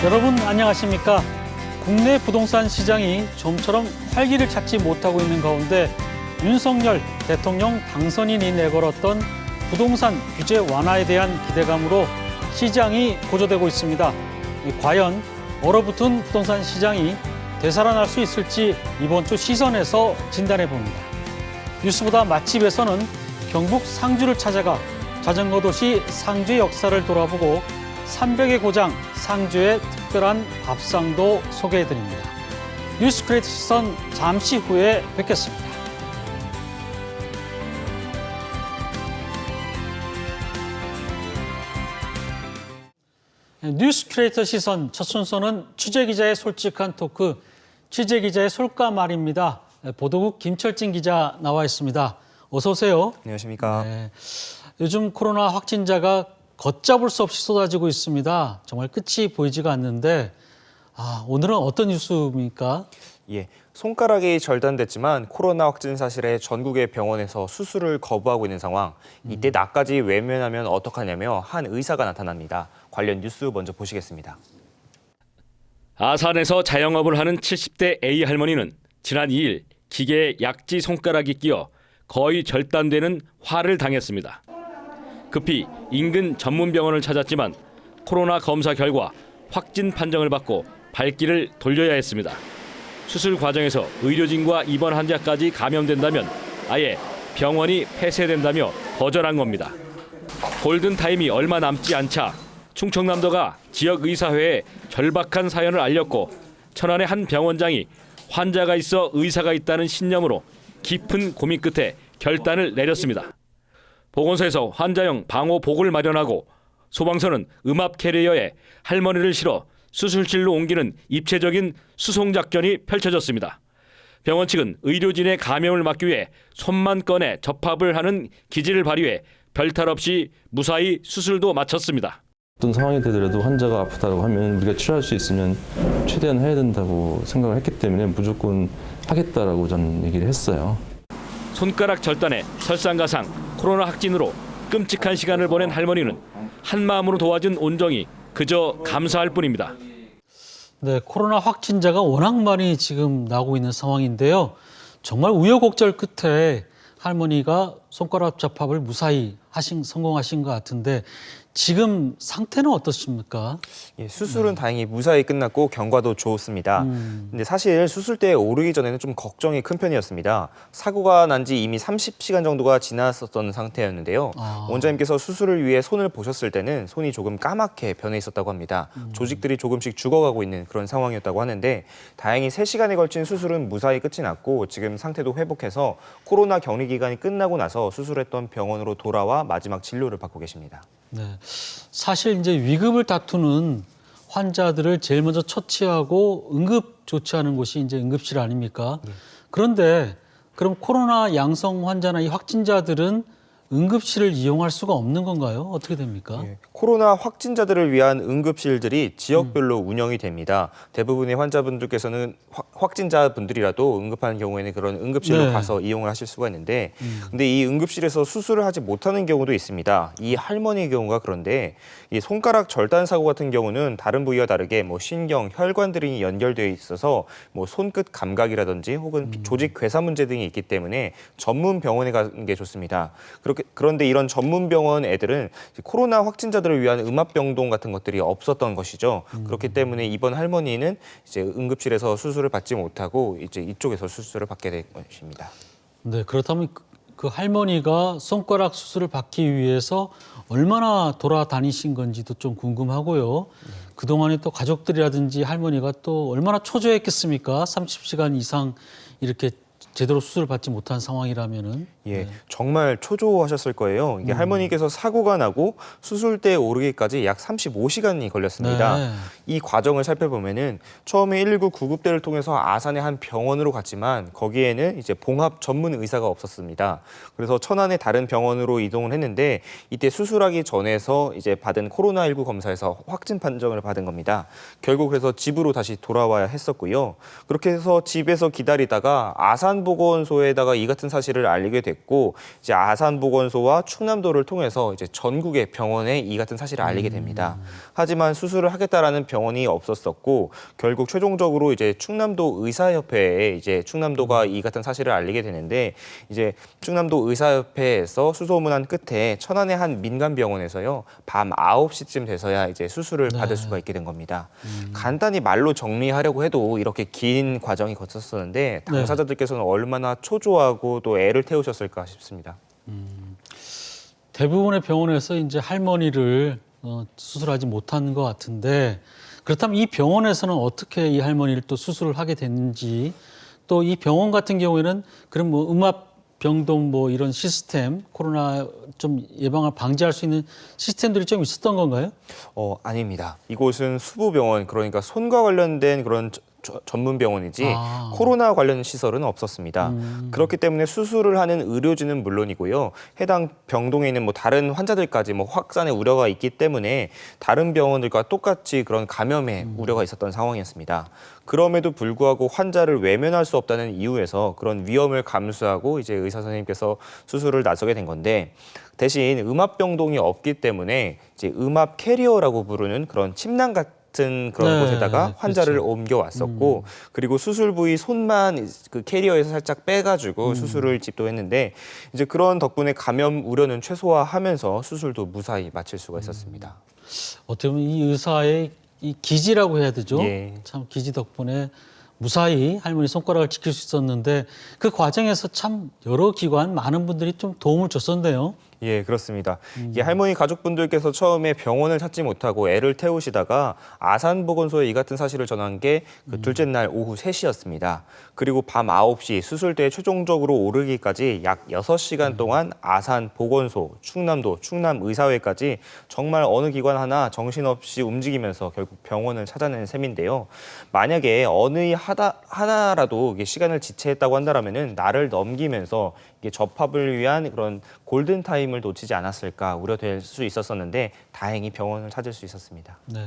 여러분 안녕하십니까? 국내 부동산 시장이 좀처럼 활기를 찾지 못하고 있는 가운데 윤석열 대통령 당선인이 내걸었던 부동산 규제 완화에 대한 기대감으로 시장이 고조되고 있습니다. 과연 얼어붙은 부동산 시장이 되살아날 수 있을지 이번 주 시선에서 진단해 봅니다. 뉴스보다 맛집에서는 경북 상주를 찾아가 자전거 도시 상주의 역사를 돌아보고 300의 고장 상주의 특별한 밥상도 소개해드립니다. 뉴스 크리에이터 시선 잠시 후에 뵙겠습니다. 뉴스 크리에이터 시선 첫 순서는 취재기자의 솔직한 토크, 취재기자의 솔까말입니다. 보도국 김철진 기자 나와 있습니다. 어서 오세요. 안녕하십니까. 네, 요즘 코로나 확진자가 걷잡을 수 없이 쏟아지고 있습니다. 정말 끝이 보이지가 않는데 오늘은 어떤 뉴스입니까? 예, 손가락이 절단됐지만 코로나 확진 사실에 전국의 병원에서 수술을 거부하고 있는 상황. 이때 나까지 외면하면 어떡하냐며 한 의사가 나타납니다. 관련 뉴스 먼저 보시겠습니다. 아산에서 자영업을 하는 70대 A 할머니는 지난 2일 기계에 약지 손가락이 끼어 거의 절단되는 화를 당했습니다. 급히 인근 전문 병원을 찾았지만 코로나 검사 결과 확진 판정을 받고 발길을 돌려야 했습니다. 수술 과정에서 의료진과 입원 환자까지 감염된다면 아예 병원이 폐쇄된다며 거절한 겁니다. 골든타임이 얼마 남지 않자 충청남도가 지역의사회에 절박한 사연을 알렸고 천안의 한 병원장이 환자가 있어 의사가 있다는 신념으로 깊은 고민 끝에 결단을 내렸습니다. 보건소에서 환자용 방호복을 마련하고 소방서는 음압 캐리어에 할머니를 실어 수술실로 옮기는 입체적인 수송 작전이 펼쳐졌습니다. 병원 측은 의료진의 감염을 막기 위해 손만 꺼내 접합을 하는 기지를 발휘해 별탈 없이 무사히 수술도 마쳤습니다. 어떤 상황이 되더라도 환자가 아프다고 하면 우리가 치료할 수 있으면 최대한 해야 된다고 생각을 했기 때문에 무조건 하겠다라고 저는 얘기를 했어요. 손가락 절단에 설상가상 코로나 확진으로 끔찍한 시간을 보낸 할머니는 한마음으로 도와준 온정이 그저 감사할 뿐입니다. 네, 코로나 확진자가 워낙 많이 지금 나오고 있는 상황인데요. 정말 우여곡절 끝에 할머니가 손가락 접합을 무사히 성공하신 것 같은데 지금 상태는 어떻습니까? 예, 수술은 다행히 무사히 끝났고 경과도 좋습니다. 근데 사실 수술대에 오르기 전에는 좀 걱정이 큰 편이었습니다. 사고가 난 지 이미 30시간 정도가 지났었던 상태였는데요. 원장님께서 수술을 위해 손을 보셨을 때는 손이 조금 까맣게 변해 있었다고 합니다. 조직들이 조금씩 죽어가고 있는 그런 상황이었다고 하는데 다행히 3시간에 걸친 수술은 무사히 끝이 났고 지금 상태도 회복해서 코로나 격리 기간이 끝나고 나서 수술했던 병원으로 돌아와 마지막 진료를 받고 계십니다. 네, 사실 이제 위급을 다투는 환자들을 제일 먼저 처치하고 응급 조치하는 곳이 이제 응급실 아닙니까? 그런데 그럼 코로나 양성 환자나 이 확진자들은 응급실을 이용할 수가 없는 건가요? 어떻게 됩니까? 예, 코로나 확진자들을 위한 응급실들이 지역별로 운영이 됩니다. 대부분의 환자분들께서는 확진자분들이라도 응급한 경우에는 그런 응급실로 네. 가서 이용을 하실 수가 있는데 근데 이 응급실에서 수술을 하지 못하는 경우도 있습니다. 이 할머니의 경우가 그런데 이 손가락 절단 사고 같은 경우는 다른 부위와 다르게 뭐 신경, 혈관 등이 연결되어 있어서 뭐 손끝 감각이라든지 혹은 조직 괴사 문제 등이 있기 때문에 전문 병원에 가는 게 좋습니다. 그런데 이런 전문 병원 애들은 코로나 확진자들을 위한 음압병동 같은 것들이 없었던 것이죠. 그렇기 때문에 이번 할머니는 이제 응급실에서 수술을 받지 못하고 이제 이쪽에서 수술을 받게 될 것입니다. 네, 그렇다면 그 할머니가 손가락 수술을 받기 위해서 얼마나 돌아다니신 건지도 좀 궁금하고요. 그동안에 또 가족들이라든지 할머니가 또 얼마나 초조했겠습니까? 30시간 이상 이렇게 제대로 수술을 받지 못한 상황이라면은. 예, 정말 초조하셨을 거예요. 이게 할머니께서 사고가 나고 수술대에 오르기까지 약 35시간이 걸렸습니다. 네. 이 과정을 살펴보면은 처음에 119 구급대를 통해서 아산의 한 병원으로 갔지만 거기에는 이제 봉합 전문 의사가 없었습니다. 그래서 천안의 다른 병원으로 이동을 했는데 이때 수술하기 전에서 이제 받은 코로나19 검사에서 확진 판정을 받은 겁니다. 결국 그래서 집으로 다시 돌아와야 했었고요. 그렇게 해서 집에서 기다리다가 아산보건소에다가 이 같은 사실을 알리게 됐고 됐고 이제 아산보건소와 충남도를 통해서 이제 전국의 병원에 이 같은 사실을 알리게 됩니다. 하지만 수술을 하겠다라는 병원이 없었었고 결국 최종적으로 이제 충남도 의사협회에 이제 충남도가 이 같은 사실을 알리게 되는데 이제 충남도 의사협회에서 수소문한 끝에 천안의 한 민간 병원에서요 밤 9시쯤 돼서야 이제 수술을 받을 수가 있게 된 겁니다. 간단히 말로 정리하려고 해도 이렇게 긴 과정이 거쳤었는데 당사자들께서는 얼마나 초조하고 또 애를 태우셨을까 싶습니다. 대부분의 병원에서 이제 할머니를 수술하지 못한 것 같은데 그렇다면 이 병원에서는 어떻게 이 할머니를 또 수술을 하게 됐는지 또 이 병원 같은 경우에는 그럼 뭐 음압 병동 뭐 이런 시스템 코로나 좀 예방을 방지할 수 있는 시스템들이 좀 있었던 건가요? 아닙니다. 이곳은 수부병원 그러니까 손과 관련된 그런 전문 병원이지 코로나 관련 시설은 없었습니다. 그렇기 때문에 수술을 하는 의료진은 물론이고요. 해당 병동에 있는 뭐 다른 환자들까지 뭐 확산의 우려가 있기 때문에 다른 병원들과 똑같이 그런 감염의 우려가 있었던 상황이었습니다. 그럼에도 불구하고 환자를 외면할 수 없다는 이유에서 그런 위험을 감수하고 이제 의사 선생님께서 수술을 나서게 된 건데 대신 음압병동이 없기 때문에 이제 음압 캐리어라고 부르는 그런 침낭 같은 그런 곳에다가 환자를 그렇죠. 옮겨왔었고 그리고 수술 부위 손만 그 캐리어에서 살짝 빼가지고 수술을 집도했는데 이제 그런 덕분에 감염 우려는 최소화하면서 수술도 무사히 마칠 수가 있었습니다. 어떻게 보면 이 의사의 이 기지라고 해야 되죠. 예. 참 기지 덕분에 무사히 할머니 손가락을 지킬 수 있었는데 그 과정에서 참 여러 기관 많은 분들이 좀 도움을 줬었네요. 예, 그렇습니다. 이게 할머니 가족분들께서 처음에 병원을 찾지 못하고 애를 태우시다가 아산보건소에 이 같은 사실을 전한 게 그 둘째 날 오후 3시였습니다. 그리고 밤 9시 수술대에 최종적으로 오르기까지 약 6시간 동안 아산보건소, 충남도, 충남의사회까지 정말 어느 기관 하나 정신없이 움직이면서 결국 병원을 찾아낸 셈인데요. 만약에 어느 하나라도 이게 시간을 지체했다고 한다면은 날을 넘기면서 이게 접합을 위한 그런 골든타임을 놓치지 않았을까 우려될 수 있었었는데 다행히 병원을 찾을 수 있었습니다. 네.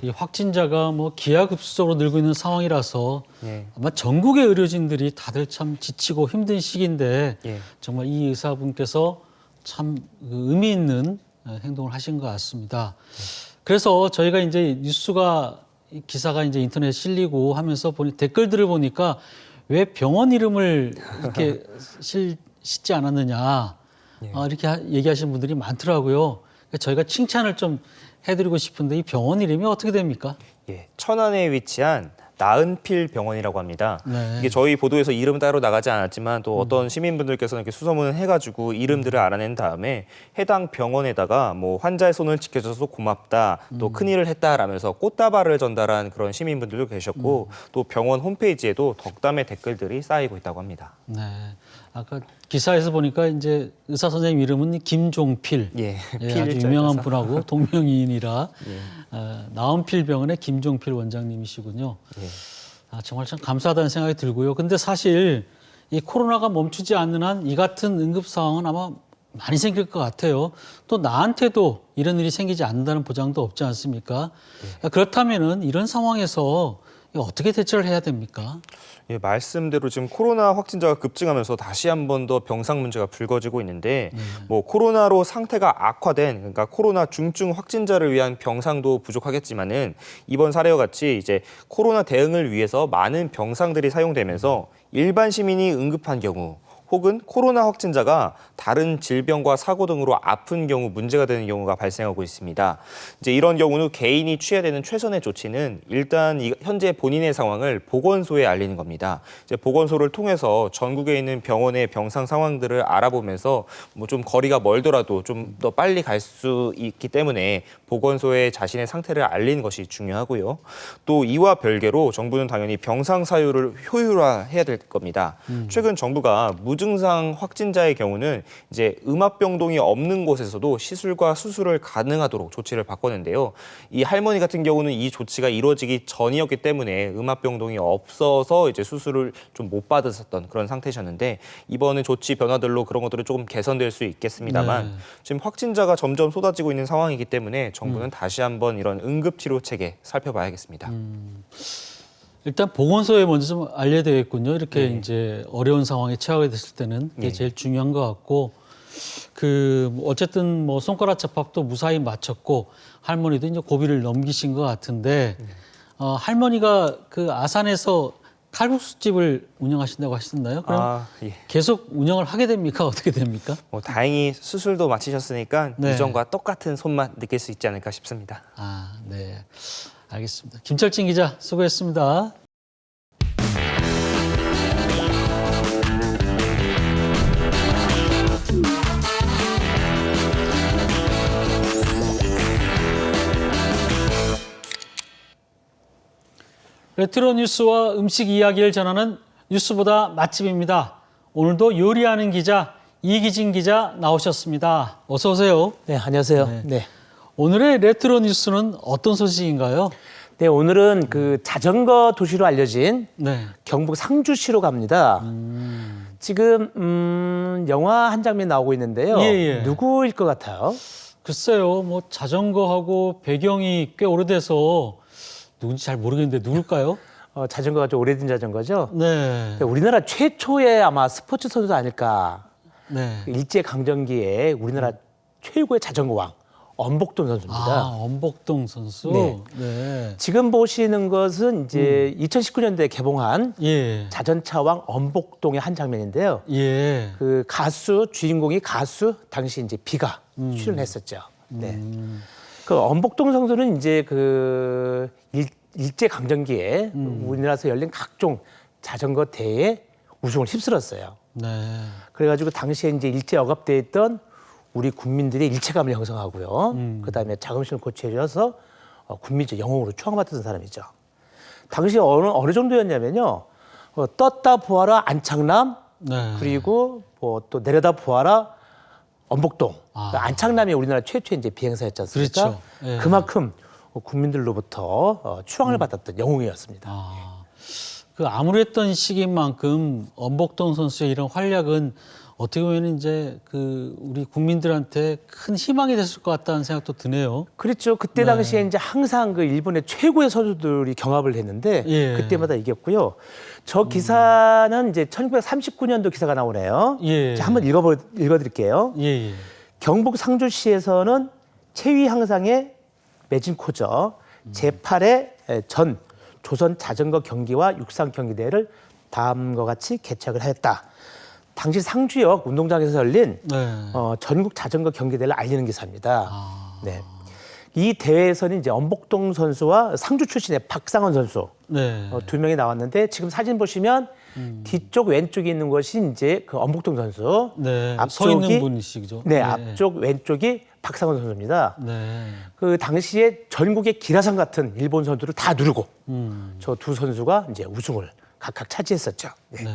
이 확진자가 뭐 기하급수적으로 늘고 있는 상황이라서 예. 아마 전국의 의료진들이 다들 참 지치고 힘든 시기인데 예. 정말 이 의사분께서 참 의미 있는 행동을 하신 것 같습니다. 그래서 저희가 이제 뉴스가 기사가 이제 인터넷에 실리고 하면서 보니 댓글들을 보니까 왜 병원 이름을 이렇게 싣지 않았느냐 이렇게 얘기하시는 분들이 많더라고요. 그러니까 저희가 칭찬을 좀 해드리고 싶은데 이 병원 이름이 어떻게 됩니까? 예, 천안에 위치한 나은필 병원이라고 합니다. 네. 이게 저희 보도에서 이름 따로 나가지 않았지만 또 어떤 시민분들께서는 이렇게 수소문을 해가지고 이름들을 알아낸 다음에 해당 병원에다가 뭐 환자의 손을 지켜줘서 고맙다, 또 큰일을 했다라면서 꽃다발을 전달한 그런 시민분들도 계셨고 또 병원 홈페이지에도 덕담의 댓글들이 쌓이고 있다고 합니다. 네. 아까 기사에서 보니까 이제 의사 선생님 이름은 김종필. 예, 예, 아주 유명한 분하고 동명이인이라 나은필 병원의 김종필 원장님이시군요. 예. 정말 참 감사하다는 생각이 들고요. 근데 사실 이 코로나가 멈추지 않는 한 이 같은 응급 상황은 아마 많이 생길 것 같아요. 또 나한테도 이런 일이 생기지 않는다는 보장도 없지 않습니까? 그렇다면은 이런 상황에서 어떻게 대처를 해야 됩니까? 예, 말씀대로 지금 코로나 확진자가 급증하면서 다시 한 번 더 병상 문제가 불거지고 있는데 뭐 코로나로 상태가 악화된 그러니까 코로나 중증 확진자를 위한 병상도 부족하겠지만은 이번 사례와 같이 이제 코로나 대응을 위해서 많은 병상들이 사용되면서 일반 시민이 응급한 경우 혹은 코로나 확진자가 다른 질병과 사고 등으로 아픈 경우 문제가 되는 경우가 발생하고 있습니다. 이제 이런 경우는 개인이 취해야 되는 최선의 조치는 일단 현재 본인의 상황을 보건소에 알리는 겁니다. 이제 보건소를 통해서 전국에 있는 병원의 병상 상황들을 알아보면서 뭐 좀 거리가 멀더라도 좀 더 빨리 갈 수 있기 때문에 보건소에 자신의 상태를 알리는 것이 중요하고요. 또 이와 별개로 정부는 당연히 병상 사유를 효율화해야 될 겁니다. 최근 정부가 무증상 확진자의 경우는 이제 음압병동이 없는 곳에서도 시술과 수술을 가능하도록 조치를 바꿨는데요. 이 할머니 같은 경우는 이 조치가 이루어지기 전이었기 때문에 음압병동이 없어서 이제 수술을 좀 못 받았었던 그런 상태셨는데 이번에 조치 변화들로 그런 것들은 조금 개선될 수 있겠습니다만 지금 확진자가 점점 쏟아지고 있는 상황이기 때문에 정부는 다시 한번 이런 응급치료 체계 살펴봐야겠습니다. 일단 보건소에 먼저 좀 알려야 되겠군요. 이렇게 네. 이제 어려운 상황에 처하게 됐을 때는 그게 네. 제일 중요한 것 같고, 어쨌든 뭐 손가락 접합도 무사히 마쳤고 할머니도 이제 고비를 넘기신 것 같은데, 할머니가 그 아산에서 칼국수집을 운영하신다고 하셨나요? 그럼 예. 계속 운영을 하게 됩니까? 어떻게 됩니까? 뭐 다행히 수술도 마치셨으니까 네. 이전과 똑같은 손맛 느낄 수 있지 않을까 싶습니다. 아, 네. 알겠습니다. 김철진 기자 수고했습니다. 레트로 뉴스와 음식 이야기를 전하는 뉴스보다 맛집입니다. 오늘도 요리하는 기자 이기진 기자 나오셨습니다. 어서 오세요. 네, 안녕하세요. 네. 네. 오늘의 레트로 뉴스는 어떤 소식인가요? 네, 오늘은 그 자전거 도시로 알려진 네. 경북 상주시로 갑니다. 지금 영화 한 장면 나오고 있는데요. 예, 예. 누구일 것 같아요? 글쎄요, 뭐 자전거하고 배경이 꽤 오래돼서 누군지 잘 모르겠는데 누굴까요? 자전거가 좀 오래된 자전거죠. 네. 우리나라 최초의 아마 스포츠 선수 아닐까. 네. 일제 강점기에 우리나라 최고의 자전거 왕 엄복동 선수입니다. 아, 엄복동 선수. 네. 네. 지금 보시는 것은 이제 2019년도에 개봉한 예. 자전차왕 엄복동의 한 장면인데요. 예. 그 가수 주인공이 가수 당시 이제 비가 출연했었죠. 네. 그 엄복동 선수는 이제 그 일제 강점기에 우리나라에서 열린 각종 자전거 대회에 우승을 휩쓸었어요. 네. 그래가지고 당시에 이제 일제 억압돼 있던 우리 국민들의 일체감을 형성하고요. 그다음에 자긍심을 고취해줘서 국민적 영웅으로 추앙받던 사람이죠. 당시 어느 정도였냐면요. 떴다 보아라 안창남, 네. 그리고 뭐 또 내려다 보아라 엄복동. 아. 그러니까 안창남이 우리나라 최초의 이제 비행사였지 않습니까? 그렇죠. 예. 그만큼 국민들로부터 추앙을 받았던 영웅이었습니다. 아, 그 암울했던 시기인 만큼 엄복동 선수의 이런 활약은 어떻게 보면 이제 그 우리 국민들한테 큰 희망이 됐을 것 같다는 생각도 드네요. 그렇죠. 그때 당시에 이제 항상 그 일본의 최고의 선수들이 경합을 했는데 예. 그때마다 이겼고요. 저 기사는 이제 1939년도 기사가 나오네요. 예. 자, 한번 읽어드릴게요. 예, 예. 경북 상주시에서는 최위항상의 매진코저 제8회 전 조선 자전거 경기와 육상 경기 대회를 다음과 같이 개최를 하였다. 당시 상주역 운동장에서 열린 네. 전국 자전거 경기 대회를 알리는 기사입니다. 아. 네. 이 대회에서는 이제 엄복동 선수와 상주 출신의 박상원 선수 네. 두 명이 나왔는데 지금 사진 보시면 뒤쪽 왼쪽에 있는 것이 이제 그 엄복동 선수. 네. 서 앞쪽이 있는 분이시죠. 네, 앞쪽 왼쪽이 박상원 선수입니다. 네. 그 당시에 전국의 기라상 같은 일본 선수를 다 누르고 저 두 선수가 이제 우승을 각각 차지했었죠. 네. 네.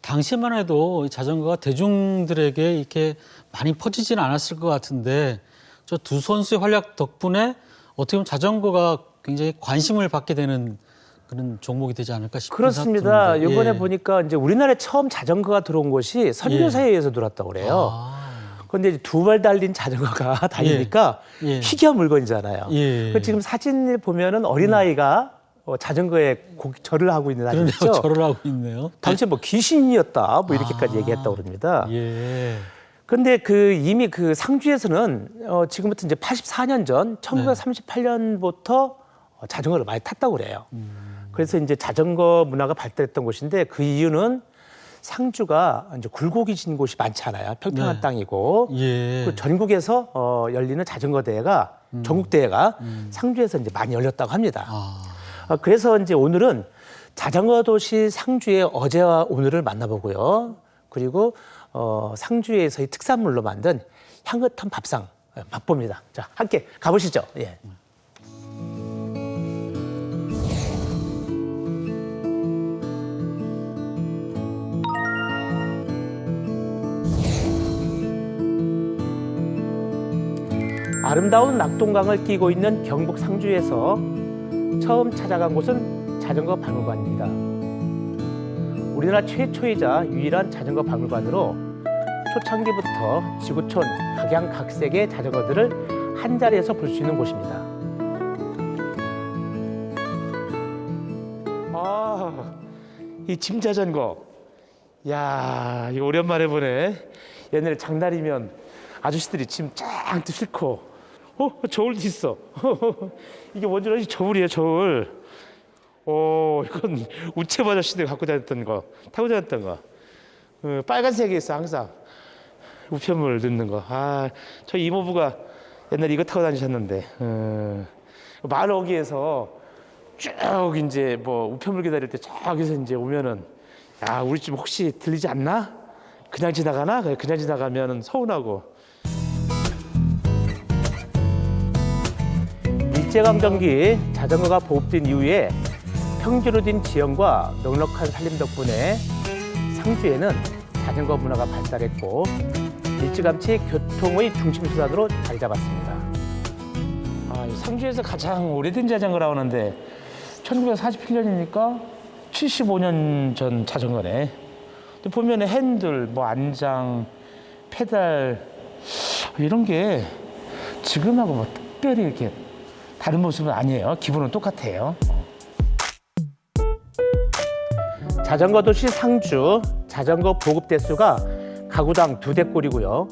당시만 해도 이 자전거가 대중들에게 이렇게 많이 퍼지지는 않았을 것 같은데 저 두 선수의 활약 덕분에 어떻게 보면 자전거가 굉장히 관심을 받게 되는 그런 종목이 되지 않을까 싶은 그렇습니다. 생각도 드는데. 이번에 예. 보니까 이제 우리나라에 처음 자전거가 들어온 곳이 선교사에 의해서 들어왔다고 그래요. 아. 그런데 두 발 달린 자전거가 다니니까 예. 희귀한 물건이잖아요. 예. 지금 사진을 보면은 어린아이가 자전거에 절을 하고 있는 그러네요. 사진이죠. 절을 하고 있네요. 당시 뭐 귀신이었다 뭐 이렇게까지 얘기했다고 그럽니다. 예. 근데 그 이미 그 상주에서는 지금부터 이제 84년 전 1938년부터 자전거를 많이 탔다고 그래요. 그래서 이제 자전거 문화가 발달했던 곳인데 그 이유는 상주가 이제 굴곡이진 곳이 많지 않아요. 평평한 네. 땅이고 예. 그 전국에서 열리는 자전거 대회가 전국 대회가 상주에서 이제 많이 열렸다고 합니다. 아. 그래서 이제 오늘은 자전거 도시 상주의 어제와 오늘을 만나보고요. 그리고 상주에서의 특산물로 만든 향긋한 밥상 맛봅니다. 자, 함께 가보시죠. 예. 아름다운 낙동강을 끼고 있는 경북 상주에서 처음 찾아간 곳은 자전거 박물관입니다. 우리나라 최초이자 유일한 자전거 박물관으로 초창기부터 지구촌 각양각색의 자전거들을 한 자리에서 볼 수 있는 곳입니다. 이 짐 자전거. 야, 이거 오랜만에 보네. 옛날에 장날이면 아저씨들이 짐 쫙 싣고, 저울도 있어. 이게 뭔지 알지? 저울이에요, 저울. 이건 우체부 아저씨들 갖고 다녔던 거, 타고 다녔던 거. 빨간색이 있어, 항상. 우편물 넣는 거. 저 이모부가 옛날에 이거 타고 다니셨는데, 마을 어귀에서 쭉 이제 뭐 우편물 기다릴 때 저기서 이제 오면은, 야, 우리 집 혹시 들리지 않나? 그냥 지나가나? 그냥 지나가면은 서운하고. 일제강점기 자전거가 보급된 이후에 평지로 된 지형과 넉넉한 산림 덕분에 상주에는 자전거 문화가 발달했고 일찌감치 교통의 중심 수단으로 자리 잡았습니다. 상주에서 가장 오래된 자전거라고 하는데 1947년이니까 75년 전 자전거네. 보면은 핸들, 뭐 안장, 페달 이런 게 지금하고 뭐 특별히 이렇게 다른 모습은 아니에요. 기본은 똑같아요. 자전거 도시 상주, 자전거 보급 대수가 가구당 2대꼴이고요.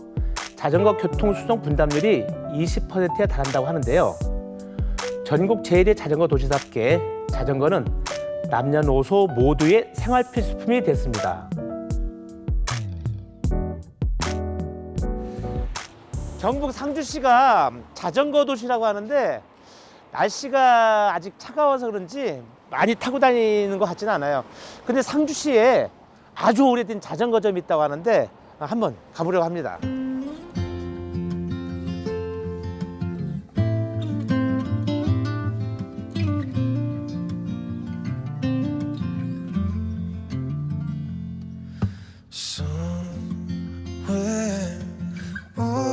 자전거 교통 수송 분담률이 20%에 달한다고 하는데요. 전국 제1의 자전거 도시답게 자전거는 남녀노소 모두의 생활 필수품이 됐습니다. 경북 상주시가 자전거 도시라고 하는데 날씨가 아직 차가워서 그런지 많이 타고 다니는 것 같지는 않아요. 근데 상주시에 아주 오래된 자전거점이 있다고 하는데 한번 가보려고 합니다.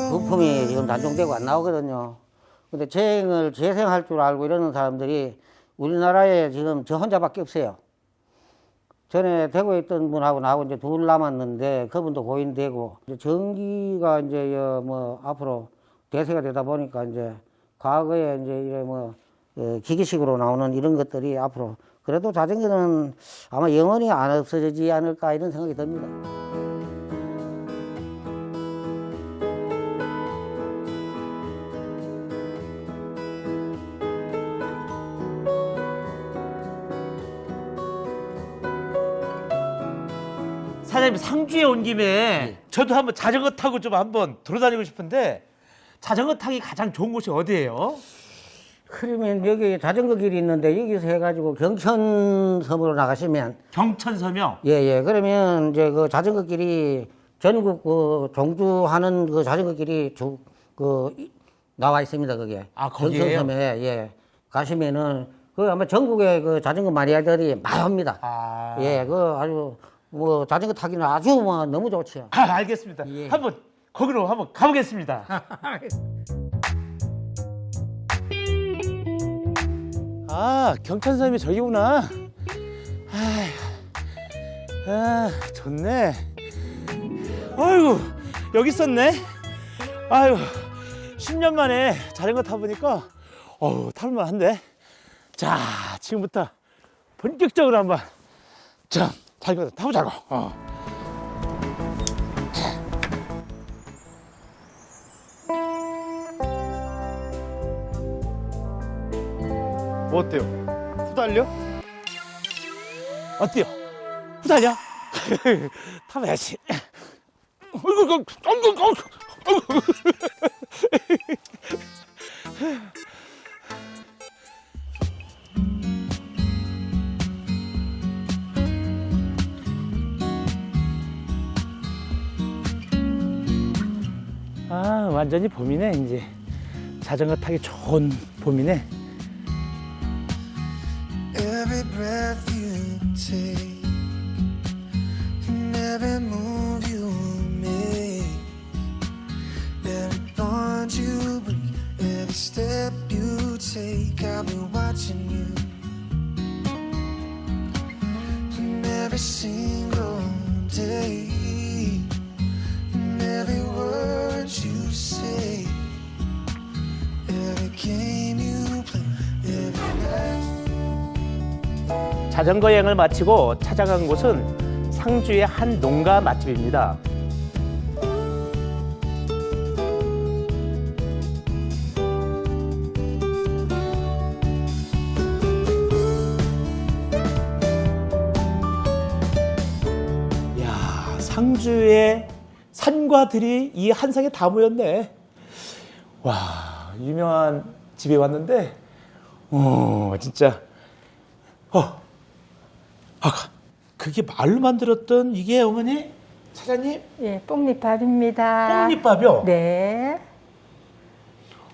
부품이 지금 단종되고 안 나오거든요. 근데 재행을 재생할 줄 알고 이러는 사람들이 우리나라에 지금 저 혼자밖에 없어요. 전에 대구에 있던 분하고 나하고 이제 둘 남았는데 그분도 고인되고 이제 전기가 이제 뭐 앞으로 대세가 되다 보니까 이제 과거에 이제 이래 뭐 기계식으로 나오는 이런 것들이 앞으로 그래도 자전거는 아마 영원히 안 없어지지 않을까 이런 생각이 듭니다. 사장님 상주에 온 김에 저도 한번 자전거 타고 좀 한번 돌아다니고 싶은데 자전거 타기 가장 좋은 곳이 어디예요? 그러면 여기 자전거 길이 있는데 여기서 해가지고 경천섬으로 나가시면 경천섬이요? 예. 그러면 이제 그 자전거 길이 전국 그 종주하는 그 자전거 길이 나와 있습니다. 그게. 거기에요? 경천섬에 예. 가시면은 그 아마 전국에 그 자전거 마니아들이 많이 옵니다. 예. 그 아주 뭐 자전거 타기는 아주 뭐 너무 좋지요. 알겠습니다. 예. 한번 거기로 한번 가보겠습니다. 경천섬이 저기구나. 좋네. 아이고, 여기 있었네. 아이고, 10년 만에 자전거 타보니까 탈만한데. 자, 지금부터 본격적으로 한번 자전거 타보자고. 뭐 어때요? 후달려? 어때요? 후달려? 타봐야지. 완전히 봄이네. 이제 자전거 타기 좋은 봄이네. Every breath you take and every move you make, every bond you break, every step you take, I'll be watching you. And every single day, and every word you say, every game you play, every night. 자전거 여행을 마치고 찾아간 곳은 상주의 한 농가 맛집입니다. 야, 상주의 산과 들이 이 한상에 다 모였네. 와, 유명한 집에 왔는데, 진짜, 그게 말로 만들었던 이게 어머니? 사장님? 예, 뽕잎밥입니다. 뽕잎밥이요? 네.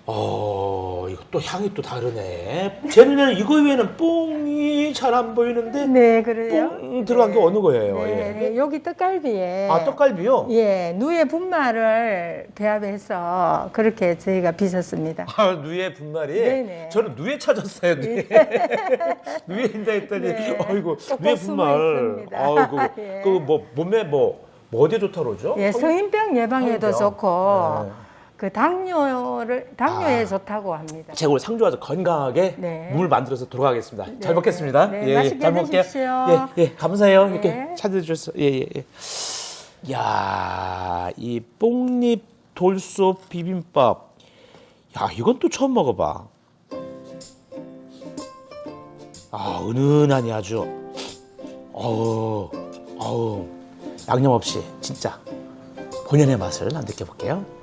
이거 또 향이 또 다르네. 제 눈에는 이거 외에는 뽕이 잘 안 보이는데, 네, 그래요. 뽕 들어간 게 어느 거예요? 네, 예. 여기 떡갈비에. 아, 떡갈비요? 예, 누에 분말을 배합해서 그렇게 저희가 빚었습니다. 아, 누에 분말이? 네네. 저는 누에 찾았어요, 누에. 누에인다 했더니, 네. 아이고, 꼭꼭 누에 숨어 분말. 있습니다. 아이고, 예. 그 몸에 뭐 어디에 좋다 그러죠? 예, 성인병 예방에도 성인병. 좋고, 네. 그 당뇨에 좋다고 합니다. 제가 오늘 상주 와서 건강하게 네. 물 만들어서 돌아가겠습니다. 네. 잘 먹겠습니다. 네, 맛있게 잘 먹을게요. 드십시오. 예, 감사해요. 네. 이렇게 찾아주셔서. 예. 야, 이 뽕잎 돌솥 비빔밥. 야, 이건 또 처음 먹어봐. 아, 은은하니 아주. 어우, 양념 없이 진짜 본연의 맛을 한번 느껴볼게요.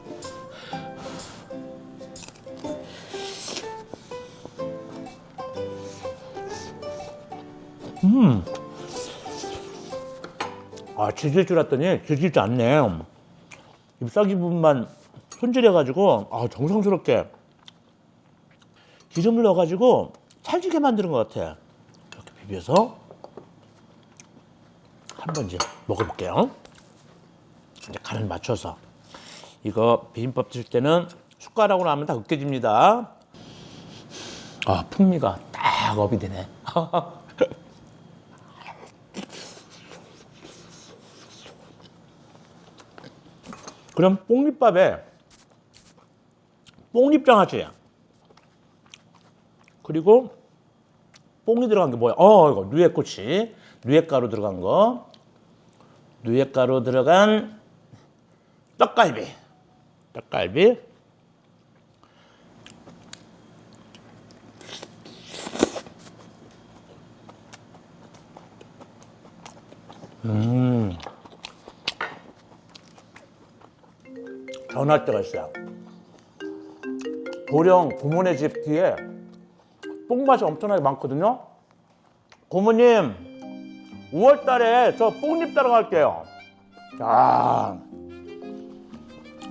질길 줄 알았더니 질기지 않네. 잎사귀 부분만 손질해가지고 정성스럽게 기름을 넣어가지고 찰지게 만드는 것 같아. 이렇게 비벼서 한번 이제 먹어볼게요. 이제 간을 맞춰서. 이거 비빔밥 드실 때는 숟가락으로 하면 다 으깨집니다. 풍미가 딱 업이 되네. 그럼 뽕잎밥에 뽕잎장아찌 그리고 뽕이 들어간 게 뭐야? 이거 누에꼬치, 누에가루 들어간 거, 누에가루 들어간 떡갈비. 변할 때가 있어요. 도령 고모네 집 뒤에 뽕맛이 엄청나게 많거든요. 고모님, 5월 달에 저 뽕잎 따러 갈게요.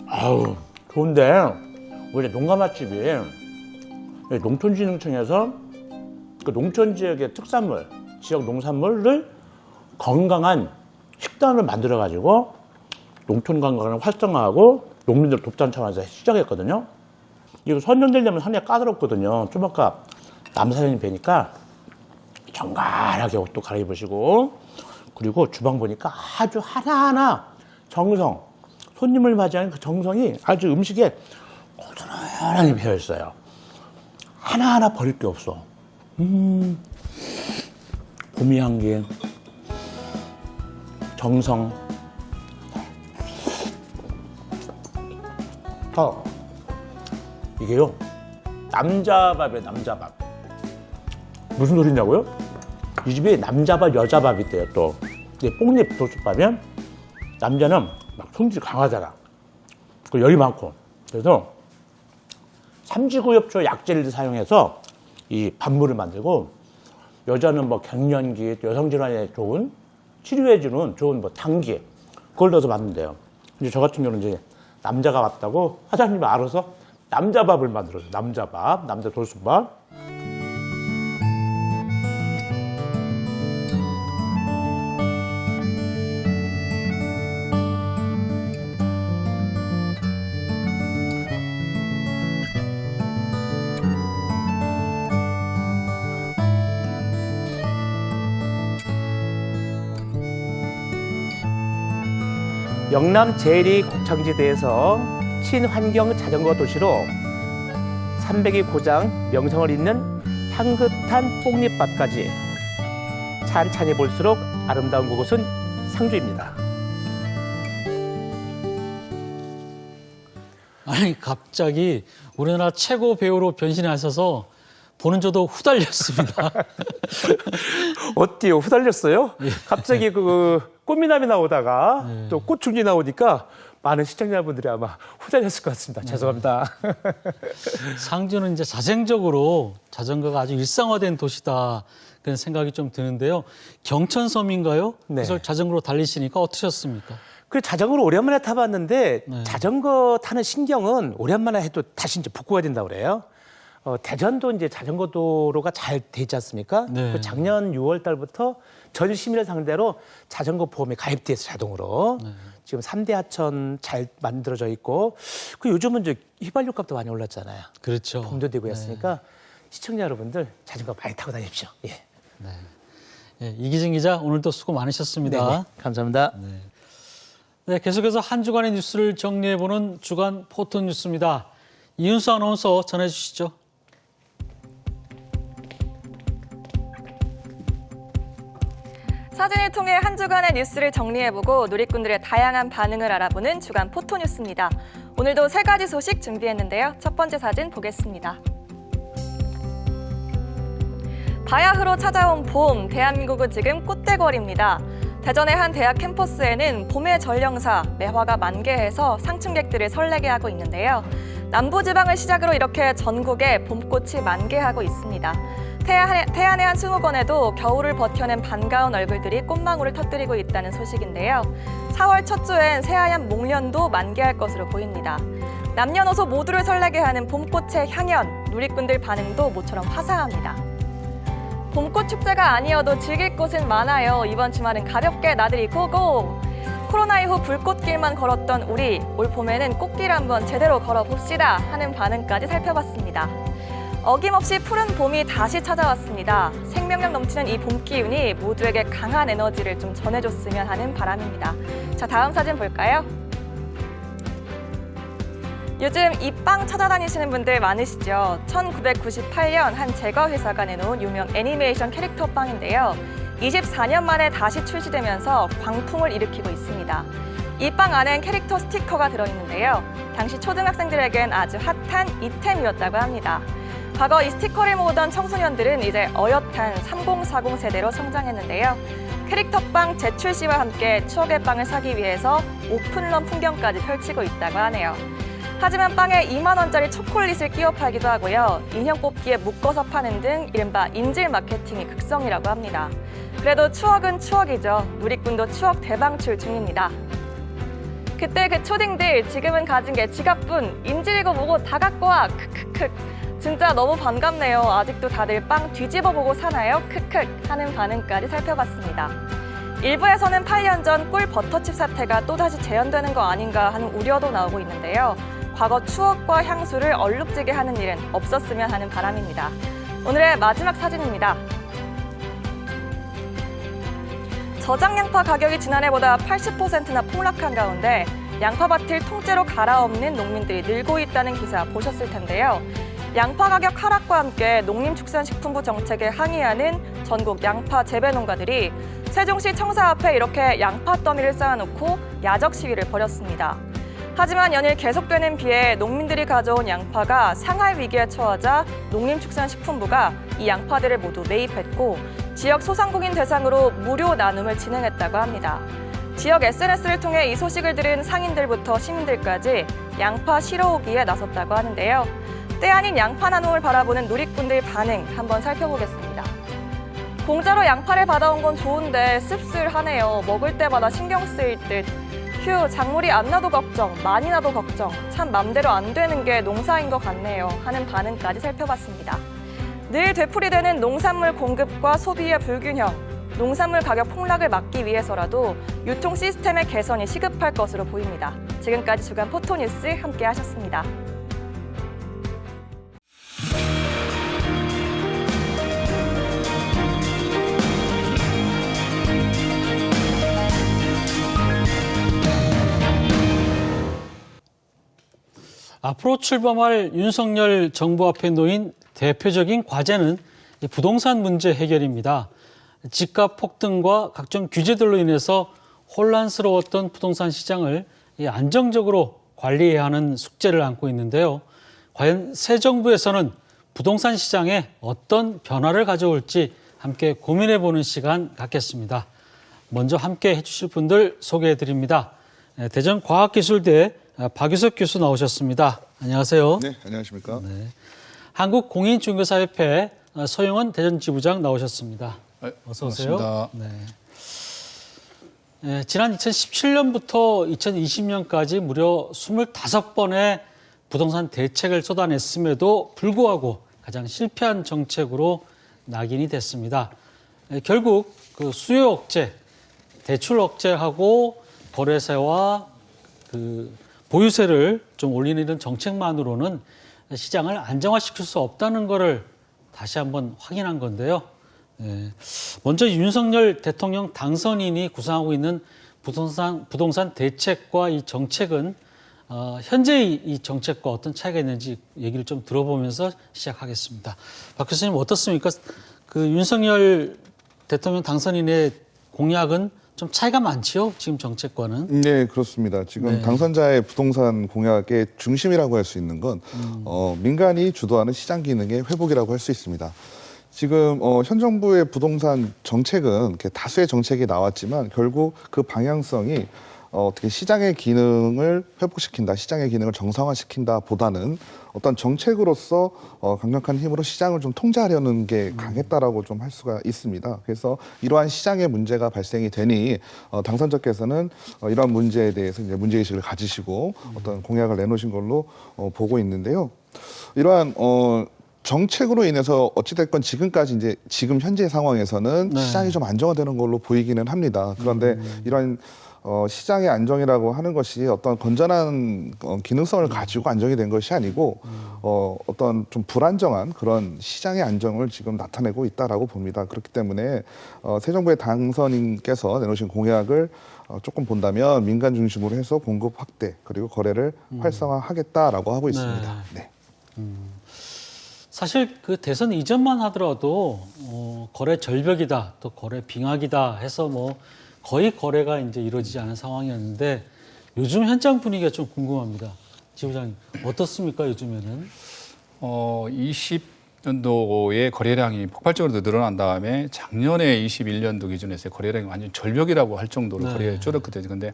아우, 좋은데, 원래 농가 맛집이 농촌진흥청에서 그 농촌 지역의 특산물, 지역 농산물을 건강한 식단을 만들어가지고 농촌 관광을 활성화하고 농민들 돕자는 차원에서 시작했거든요. 이거 선정되려면 상당히 까다롭거든요. 좀 아까 남사장님 뵈니까 정갈하게 옷도 갈아입으시고, 그리고 주방 보니까 아주 하나하나 정성, 손님을 맞이하는 그 정성이 아주 음식에 고스란하게 배어 있어요. 하나하나 버릴 게 없어. 봄이 향기, 정성. 이게요, 남자밥이에요, 남자밥. 무슨 소리냐고요? 이 집에 남자밥, 여자밥이 있대요, 또. 근데 뽕잎 돌솥밥이면 남자는 막 성질 강하잖아. 그 열이 많고. 그래서 삼지구엽초 약재를 사용해서 이 밥물을 만들고, 여자는 뭐 갱년기, 여성질환에 좋은, 치료해주는 좋은 뭐 당기, 그걸 넣어서 만든대요. 근데 저 같은 경우는 이제 남자가 왔다고 사장님이 알아서 남자밥을 만들어서 남자밥, 남자 돌솥밥. 영남 제1위 곡창지대에서 친환경 자전거 도시로 300의 고장 명성을 잇는 향긋한 뽕잎밥까지 찬찬히 볼수록 아름다운 그곳은 상주입니다. 아니 갑자기 우리나라 최고 배우로 변신하셔서 보는 저도 후달렸습니다. 어때요? 후달렸어요? 갑자기 그 꽃미남이 나오다가 또 꽃중지 나오니까 많은 시청자분들이 아마 후달렸을 것 같습니다. 죄송합니다. 상주는 이제 자생적으로 자전거가 아주 일상화된 도시다 그런 생각이 좀 드는데요. 경천섬인가요? 네. 그래서 자전거로 달리시니까 어떠셨습니까? 그 자전거를 오랜만에 타봤는데 네. 자전거 타는 신경은 오랜만에 해도 다시 이제 복구가 된다고 그래요. 대전도 이제 자전거 도로가 잘 돼 있지 않습니까? 네. 그 작년 6월 달부터 전 시민을 상대로 자전거 보험에 가입돼 있어 자동으로. 네. 지금 3대 하천 잘 만들어져 있고 그 요즘은 이제 휘발유 값도 많이 올랐잖아요. 그렇죠. 봄도 되고 했으니까 시청자 여러분들 자전거 많이 타고 다니십시오. 예. 예, 이기진 기자 오늘도 수고 많으셨습니다. 네네. 감사합니다. 네, 계속해서 한 주간의 뉴스를 정리해보는 주간 포토뉴스입니다. 이윤수 아나운서 전해주시죠. 사진을 통해 한 주간의 뉴스를 정리해보고 누리꾼들의 다양한 반응을 알아보는 주간 포토뉴스입니다. 오늘도 3가지 소식 준비했는데요. 첫 번째 사진 보겠습니다. 바야흐로 찾아온 봄, 대한민국은 지금 꽃대거리입니다. 대전의 한 대학 캠퍼스에는 봄의 전령사, 매화가 만개해서 상층객들을 설레게 하고 있는데요. 남부지방을 시작으로 이렇게 전국에 봄꽃이 만개하고 있습니다. 태안의 한 수목원에도 겨울을 버텨낸 반가운 얼굴들이 꽃망울을 터뜨리고 있다는 소식인데요. 4월 첫 주엔 새하얀 목련도 만개할 것으로 보입니다. 남녀노소 모두를 설레게 하는 봄꽃의 향연, 누리꾼들 반응도 모처럼 화사합니다. 봄꽃 축제가 아니어도 즐길 곳은 많아요. 이번 주말은 가볍게 나들이 고고! 코로나 이후 불꽃길만 걸었던 우리, 올 봄에는 꽃길 한번 제대로 걸어봅시다 하는 반응까지 살펴봤습니다. 어김없이 푸른 봄이 다시 찾아왔습니다. 생명력 넘치는 이 봄 기운이 모두에게 강한 에너지를 좀 전해줬으면 하는 바람입니다. 자, 다음 사진 볼까요? 요즘 이 빵 찾아다니시는 분들 많으시죠? 1998년 한 제과 회사가 내놓은 유명 애니메이션 캐릭터 빵인데요. 24년 만에 다시 출시되면서 광풍을 일으키고 있습니다. 이 빵 안엔 캐릭터 스티커가 들어있는데요. 당시 초등학생들에겐 아주 핫한 이템이었다고 합니다. 과거 이 스티커를 모으던 청소년들은 이제 어엿한 3040 세대로 성장했는데요. 캐릭터빵 재출시와 함께 추억의 빵을 사기 위해서 오픈런 풍경까지 펼치고 있다고 하네요. 하지만 빵에 2만 원짜리 초콜릿을 끼워 팔기도 하고요. 인형 뽑기에 묶어서 파는 등 이른바 인질 마케팅이 극성이라고 합니다. 그래도 추억은 추억이죠. 누리꾼도 추억 대방출 중입니다. 그때 그 초딩들 지금은 가진 게 지갑뿐, 인질이고 뭐고 다 갖고 와. 크크크. 진짜 너무 반갑네요. 아직도 다들 빵 뒤집어 보고 사나요? 크크 하는 반응까지 살펴봤습니다. 일부에서는 8년 전 꿀 버터칩 사태가 또다시 재현되는 거 아닌가 하는 우려도 나오고 있는데요. 과거 추억과 향수를 얼룩지게 하는 일은 없었으면 하는 바람입니다. 오늘의 마지막 사진입니다. 저장 양파 가격이 지난해보다 80%나 폭락한 가운데 양파밭을 통째로 갈아엎는 농민들이 늘고 있다는 기사 보셨을 텐데요. 양파 가격 하락과 함께 농림축산식품부 정책에 항의하는 전국 양파 재배 농가들이 세종시 청사 앞에 이렇게 양파 더미를 쌓아놓고 야적 시위를 벌였습니다. 하지만 연일 계속되는 비에 농민들이 가져온 양파가 상할 위기에 처하자 농림축산식품부가 이 양파들을 모두 매입했고 지역 소상공인 대상으로 무료 나눔을 진행했다고 합니다. 지역 SNS를 통해 이 소식을 들은 상인들부터 시민들까지 양파 실어오기에 나섰다고 하는데요. 때 아닌 양파 나눔을 바라보는 누리꾼들 반응 한번 살펴보겠습니다. 공짜로 양파를 받아온 건 좋은데 씁쓸하네요. 먹을 때마다 신경 쓰일 듯. 휴, 작물이 안 나도 걱정, 많이 나도 걱정. 참 맘대로 안 되는 게 농사인 것 같네요. 하는 반응까지 살펴봤습니다. 늘 되풀이되는 농산물 공급과 소비의 불균형. 농산물 가격 폭락을 막기 위해서라도 유통 시스템의 개선이 시급할 것으로 보입니다. 지금까지 주간 포토뉴스 함께 하셨습니다. 앞으로 출범할 윤석열 정부 앞에 놓인 대표적인 과제는 이 부동산 문제 해결입니다. 집값 폭등과 각종 규제들로 인해서 혼란스러웠던 부동산 시장을 안정적으로 관리해야 하는 숙제를 안고 있는데요. 과연 새 정부에서는 부동산 시장에 어떤 변화를 가져올지 함께 고민해보는 시간 갖겠습니다. 먼저 함께 해주실 분들 소개해드립니다. 대전과학기술대 박유석 교수 나오셨습니다. 안녕하세요. 네, 안녕하십니까. 네. 한국공인중개사협회 서영원 대전지부장 나오셨습니다. 어서 오세요. 반갑습니다. 네, 지난 2017년부터 2020년까지 무려 25번의 부동산 대책을 쏟아냈음에도 불구하고 가장 실패한 정책으로 낙인이 됐습니다. 결국 그 수요 억제, 대출 억제하고 거래세와 그 보유세를 좀 올리는 이런 정책만으로는 시장을 안정화시킬 수 없다는 것을 다시 한번 확인한 건데요. 먼저 윤석열 대통령 당선인이 구상하고 있는 부동산 대책과 이 정책은 현재의 이 정책과 어떤 차이가 있는지 얘기를 좀 들어보면서 시작하겠습니다. 박 교수님 어떻습니까? 그 윤석열 대통령 당선인의 공약은 좀 차이가 많지요? 지금 정책과는? 네, 그렇습니다. 지금 당선자의 부동산 공약의 중심이라고 할 수 있는 건 민간이 주도하는 시장 기능의 회복이라고 할 수 있습니다. 지금 현 정부의 부동산 정책은 이렇게 다수의 정책이 나왔지만 결국 그 방향성이 어떻게 시장의 기능을 회복시킨다, 시장의 기능을 정상화시킨다 보다는 어떤 정책으로서 강력한 힘으로 시장을 좀 통제하려는 게 강했다라고 좀 할 수가 있습니다. 그래서 이러한 시장의 문제가 발생이 되니 당선자께서는 이러한 문제에 대해서 이제 문제의식을 가지시고 어떤 공약을 내놓으신 걸로 보고 있는데요. 이러한 정책으로 인해서 어찌됐건 지금까지 이제 지금 현재 상황에서는 시장이 좀 안정화되는 걸로 보이기는 합니다. 그런데 이러한 시장의 안정이라고 하는 것이 어떤 건전한 기능성을 가지고 안정이 된 것이 아니고 어떤 좀 불안정한 그런 시장의 안정을 지금 나타내고 있다라고 봅니다. 그렇기 때문에 새 정부의 당선인께서 내놓으신 공약을 조금 본다면 민간 중심으로 해서 공급 확대 그리고 거래를 활성화하겠다라고 하고 있습니다. 네. 사실 그 대선 이전만 하더라도 거래 절벽이다, 또 거래 빙하기다 해서 뭐 거의 거래가 이제 이루어지지 않은 상황이었는데 요즘 현장 분위기가 좀 궁금합니다. 지부장님 어떻습니까 요즘에는? 20년도에 거래량이 폭발적으로 늘어난 다음에 작년에 21년도 기준에서 거래량이 완전 절벽이라고 할 정도로 거래량이 줄었거든요. 근데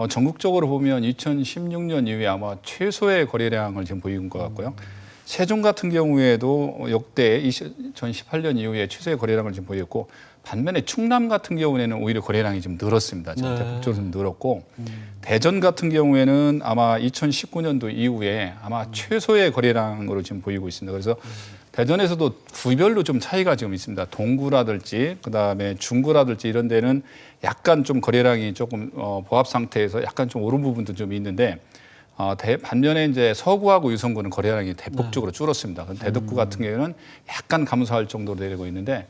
전국적으로 보면 2016년 이후에 아마 최소의 거래량을 지금 보이는 것 같고요. 세종 같은 경우에도 역대 2018년 이후에 최소의 거래량을 지금 보였고 반면에 충남 같은 경우에는 오히려 거래량이 좀 늘었습니다. 지금 대폭적으로 좀 늘었고 대전 같은 경우에는 아마 2019년도 이후에 아마 최소의 거래량으로 지금 보이고 있습니다. 그래서 대전에서도 구별로 좀 차이가 지금 있습니다. 동구라든지 그다음에 중구라든지 이런 데는 약간 좀 거래량이 조금 보합 상태에서 약간 좀 오른 부분도 좀 있는데 반면에 이제 서구하고 유성구는 거래량이 대폭적으로 줄었습니다. 대덕구 같은 경우에는 약간 감소할 정도로 내리고 있는데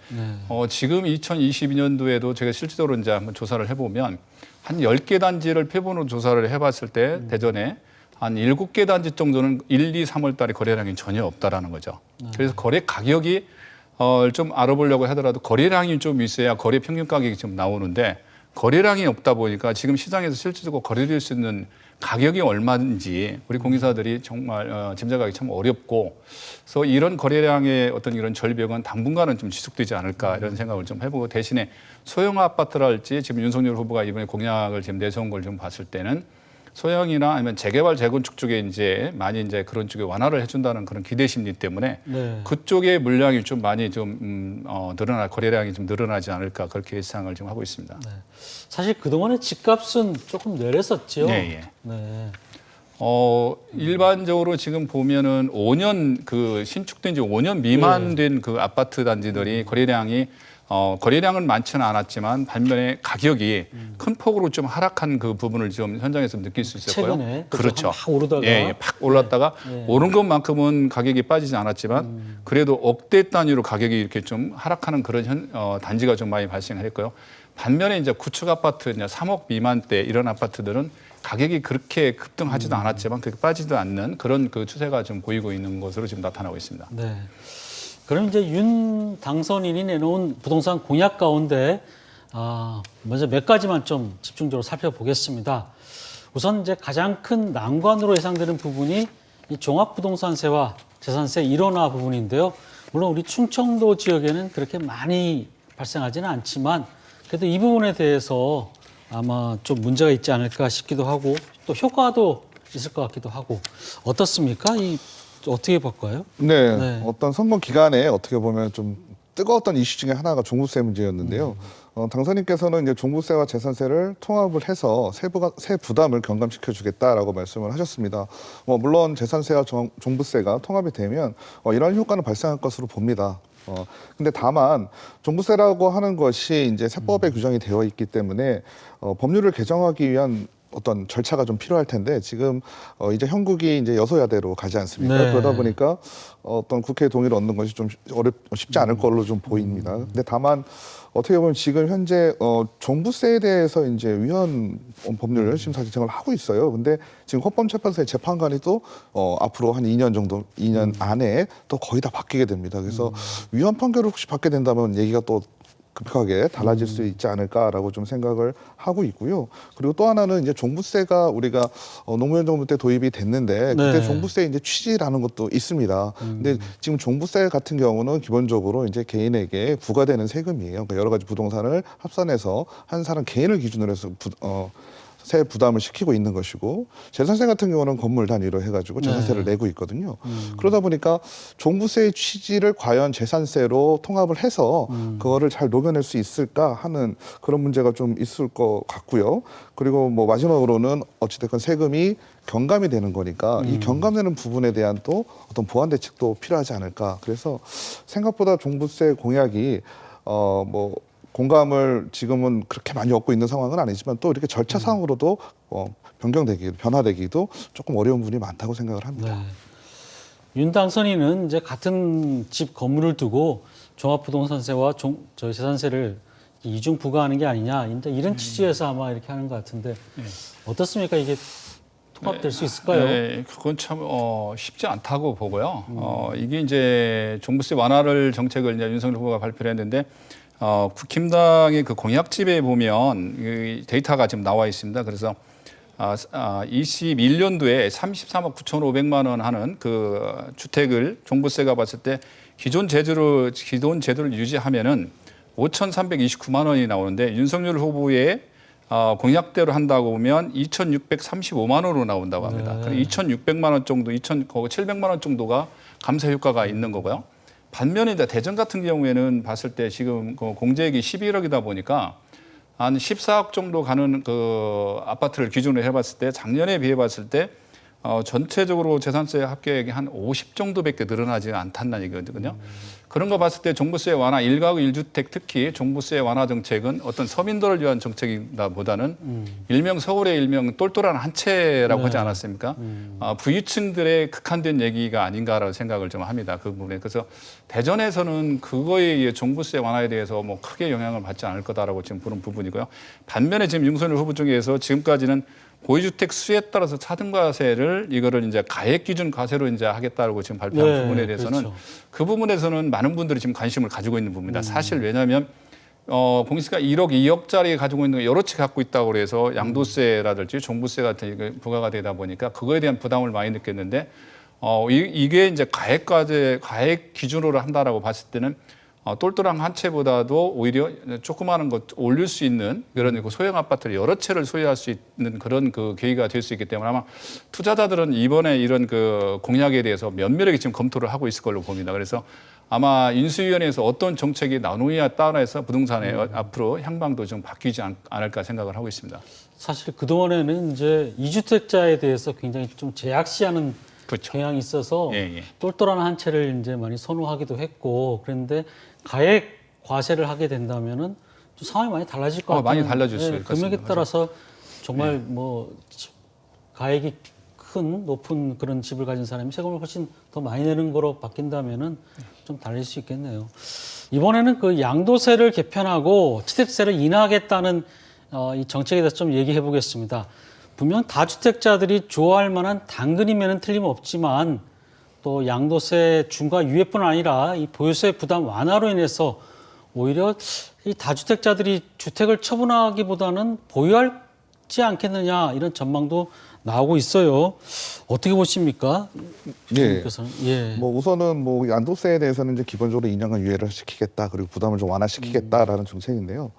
지금 2022년도에도 제가 실질적으로 이제 한번 조사를 해보면 한 10개 단지를 표본으로 조사를 해봤을 때 대전에 한 7개 단지 정도는 1, 2, 3월 달에 거래량이 전혀 없다라는 거죠. 그래서 거래 가격이 좀 알아보려고 하더라도 거래량이 좀 있어야 거래 평균 가격이 좀 나오는데 거래량이 없다 보니까 지금 시장에서 실질적으로 거래될 수 있는 가격이 얼마인지 우리 공인사들이 정말 짐작하기 참 어렵고 그래서 이런 거래량의 어떤 이런 절벽은 당분간은 좀 지속되지 않을까 이런 생각을 좀 해보고 대신에 소형 아파트랄지 지금 윤석열 후보가 이번에 공약을 지금 내세운 걸 좀 봤을 때는 소형이나 아니면 재개발 재건축 쪽에 이제 많이 이제 그런 쪽에 완화를 해준다는 그런 기대 심리 때문에 그쪽의 물량이 좀 많이 좀 거래량이 좀 늘어나지 않을까 그렇게 예상을 지금 하고 있습니다. 사실 그동안에 집값은 조금 내렸었죠. 네. 일반적으로 지금 보면은 5년 그 신축된 지 5년 미만 된 그 아파트 단지들이 거래량은 많지는 않았지만 반면에 가격이 큰 폭으로 좀 하락한 그 부분을 좀 현장에서 느낄 수 있었고요. 최근에 그렇죠. 팍 오르다가 팍 올랐다가 오른 것만큼은 가격이 빠지지 않았지만 그래도 억대 단위로 가격이 이렇게 좀 하락하는 그런 단지가 좀 많이 발생했고요. 반면에 이제 구축 아파트 이제 3억 미만대 이런 아파트들은 가격이 그렇게 급등하지도 않았지만 그렇게 빠지도 않는 그런 그 추세가 좀 보이고 있는 것으로 지금 나타나고 있습니다. 네. 그럼 이제 윤 당선인이 내놓은 부동산 공약 가운데 먼저 몇 가지만 좀 집중적으로 살펴보겠습니다. 우선 이제 가장 큰 난관으로 예상되는 부분이 이 종합부동산세와 재산세 일원화 부분인데요. 물론 우리 충청도 지역에는 그렇게 많이 발생하지는 않지만 그래도 이 부분에 대해서 아마 좀 문제가 있지 않을까 싶기도 하고 또 효과도 있을 것 같기도 하고 어떻습니까? 어떻게 볼까요? 네, 어떤 선거 기간에 어떻게 보면 좀 뜨거웠던 이슈 중에 하나가 종부세 문제였는데요. 당선인께서는 이제 종부세와 재산세를 통합을 해서 세 부담을 경감시켜 주겠다라고 말씀을 하셨습니다. 물론 재산세와 종부세가 통합이 되면 이런 효과는 발생할 것으로 봅니다. 근데 다만 종부세라고 하는 것이 이제 세법에 규정이 되어 있기 때문에 법률을 개정하기 위한 어떤 절차가 좀 필요할 텐데 지금 이제 형국이 이제 여소야대로 가지 않습니까? 네. 그러다 보니까 어떤 국회의 동의를 얻는 것이 좀 쉽지 않을 걸로 좀 보입니다. 근데 다만 어떻게 보면 지금 현재 종부세에 대해서 이제 위헌 법률을 심사 제정을 하고 있어요. 근데 지금 헌법재판소의 재판관이 또 앞으로 한 2년 정도, 2년 안에 또 거의 다 바뀌게 됩니다. 그래서 위헌 판결을 혹시 받게 된다면 얘기가 또 급하게 달라질 수 있지 않을까라고 좀 생각을 하고 있고요. 그리고 또 하나는 이제 종부세가 우리가 노무현 정부 때 도입이 됐는데 그때 네. 종부세 이제 취지라는 것도 있습니다. 근데 지금 종부세 같은 경우는 기본적으로 이제 개인에게 부과되는 세금이에요. 그러니까 여러 가지 부동산을 합산해서 한 사람 개인을 기준으로 해서 세 부담을 시키고 있는 것이고 재산세 같은 경우는 건물 단위로 해가지고 재산세를 내고 있거든요. 그러다 보니까 종부세의 취지를 과연 재산세로 통합을 해서 그거를 잘 녹여낼 수 있을까 하는 그런 문제가 좀 있을 것 같고요. 그리고 뭐 마지막으로는 어찌됐건 세금이 경감이 되는 거니까 이 경감되는 부분에 대한 또 어떤 보완 대책도 필요하지 않을까. 그래서 생각보다 종부세 공약이 공감을 지금은 그렇게 많이 얻고 있는 상황은 아니지만 또 이렇게 절차상으로도 변화되기도 조금 어려운 부분이 많다고 생각을 합니다. 네. 윤 당선인은 이제 같은 집 건물을 두고 종합부동산세와 재산세를 이중 부과하는 게 아니냐 이런 취지에서 아마 이렇게 하는 것 같은데 어떻습니까? 이게 통합될 수 있을까요? 네, 그건 참 쉽지 않다고 보고요. 이게 이제 종부세 완화를 정책을 이제 윤석열 후보가 발표를 했는데 국힘당의 그 공약집에 보면 이 데이터가 지금 나와 있습니다. 그래서 21년도에 33억 9,500만 원 하는 그 주택을 종부세가 봤을 때 기존 제도를 유지하면은 5,329만 원이 나오는데 윤석열 후보의 공약대로 한다고 보면 2,635만 원으로 나온다고 합니다. 네. 그리고 2,600만 원 정도, 700만 원 정도가 감세 효과가 있는 거고요. 반면에 이제 대전 같은 경우에는 봤을 때 지금 그 공제액이 11억이다 보니까 한 14억 정도 가는 그 아파트를 기준으로 해봤을 때 작년에 비해봤을 때 전체적으로 재산세 합계액이 한 50 정도밖에 늘어나지 않다는 얘기거든요. 그런 거 봤을 때 종부세 완화 1가구 1주택 특히 종부세 완화 정책은 어떤 서민들을 위한 정책이다보다는 일명 서울의 일명 똘똘한 한 채라고 하지 않았습니까? 부유층들의 극한된 얘기가 아닌가라는 생각을 좀 합니다. 그 부분에. 그래서 대전에서는 그거에 의해 종부세 완화에 대해서 뭐 크게 영향을 받지 않을 거다라고 지금 보는 부분이고요. 반면에 지금 윤석열 후보 중에서 지금까지는 고위주택 수에 따라서 차등과세를 이거를 이제 가액 기준 과세로 이제 하겠다고 지금 발표한 부분에 대해서는 그렇죠. 그 부분에서는 많은 분들이 지금 관심을 가지고 있는 부분입니다. 사실 왜냐하면 공시가 1억, 2억짜리 가지고 있는 거 여러 채 갖고 있다고 그래서 양도세라든지 종부세 같은 게 부과가 되다 보니까 그거에 대한 부담을 많이 느꼈는데 이게 이제 가액 기준으로 한다라고 봤을 때는 똘똘한 한 채보다도 오히려 조그마한 것 올릴 수 있는 그런 소형 아파트를 여러 채를 소유할 수 있는 그런 그 계기가 될 수 있기 때문에 아마 투자자들은 이번에 이런 그 공약에 대해서 면밀하게 지금 검토를 하고 있을 걸로 봅니다. 그래서 아마 인수위원회에서 어떤 정책이 나누냐에 따라서 부동산의 앞으로 향방도 좀 바뀌지 않을까 생각을 하고 있습니다. 사실 그동안에는 이제 2주택자에 대해서 굉장히 좀 제약시하는 그렇죠. 경향이 있어서 예. 똘똘한 한 채를 이제 많이 선호하기도 했고 그런데 가액 과세를 하게 된다면은 좀 상황이 많이 달라질 것 같아요. 많이 달라질 수 있을 것 금액에 같습니다. 따라서 정말 뭐 가액이 높은 그런 집을 가진 사람이 세금을 훨씬 더 많이 내는 거로 바뀐다면은 좀 달릴 수 있겠네요. 이번에는 그 양도세를 개편하고 취득세를 인하하겠다는 이 정책에 대해서 좀 얘기해 보겠습니다. 분명 다주택자들이 좋아할 만한 당근이면은 틀림없지만 또 양도세 중과 유예뿐 아니라 이 보유세 부담 완화로 인해서 오히려 이 다주택자들이 주택을 처분하기보다는 보유하지 않겠느냐 이런 전망도 나오고 있어요. 어떻게 보십니까? 예. 예. 뭐 우선은 뭐 양도세에 대해서는 이제 기본적으로 2년간 유예를 시키겠다, 그리고 부담을 좀 완화시키겠다라는 정책인데요.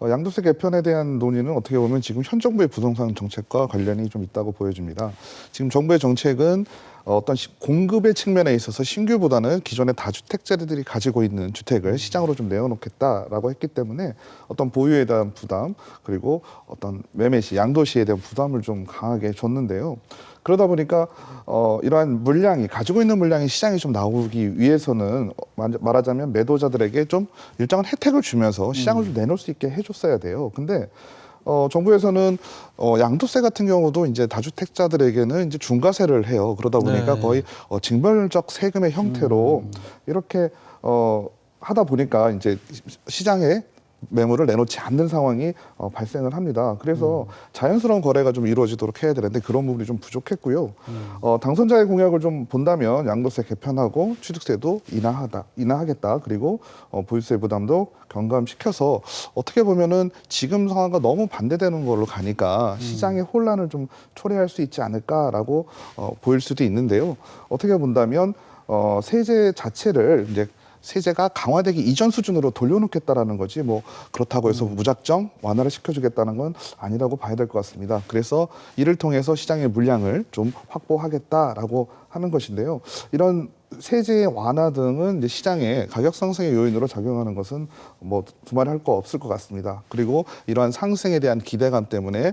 양도세 개편에 대한 논의는 어떻게 보면 지금 현 정부의 부동산 정책과 관련이 좀 있다고 보여집니다. 지금 정부의 정책은 어떤 공급의 측면에 있어서 신규보다는 기존의 다주택자들이 가지고 있는 주택을 시장으로 좀 내어놓겠다라고 했기 때문에 어떤 보유에 대한 부담, 그리고 어떤 매매 시, 양도 시에 대한 부담을 좀 강하게 줬는데요. 그러다 보니까 이러한 물량이, 가지고 있는 물량이 시장에 좀 나오기 위해서는 말하자면 매도자들에게 좀 일정한 혜택을 주면서 시장을 좀 내놓을 수 있게 해줬어야 돼요. 근데 정부에서는 양도세 같은 경우도 이제 다주택자들에게는 이제 중과세를 해요. 그러다 보니까 네. 거의 징벌적 세금의 형태로 이렇게 하다 보니까 이제 시장에 매물을 내놓지 않는 상황이 발생을 합니다. 그래서 자연스러운 거래가 좀 이루어지도록 해야 되는데 그런 부분이 좀 부족했고요. 당선자의 공약을 좀 본다면 양도세 개편하고 취득세도 인하하겠다. 그리고 보유세 부담도 경감시켜서 어떻게 보면은 지금 상황과 너무 반대되는 걸로 가니까 시장의 혼란을 좀 초래할 수 있지 않을까라고 보일 수도 있는데요. 어떻게 본다면 세제 자체를 이제 세제가 강화되기 이전 수준으로 돌려놓겠다라는 거지 뭐 그렇다고 해서 무작정 완화를 시켜주겠다는 건 아니라고 봐야 될 것 같습니다. 그래서 이를 통해서 시장의 물량을 좀 확보하겠다라고 하는 것인데요. 이런 세제의 완화 등은 이제 시장의 가격 상승의 요인으로 작용하는 것은 뭐 두말할 거 없을 것 같습니다. 그리고 이러한 상승에 대한 기대감 때문에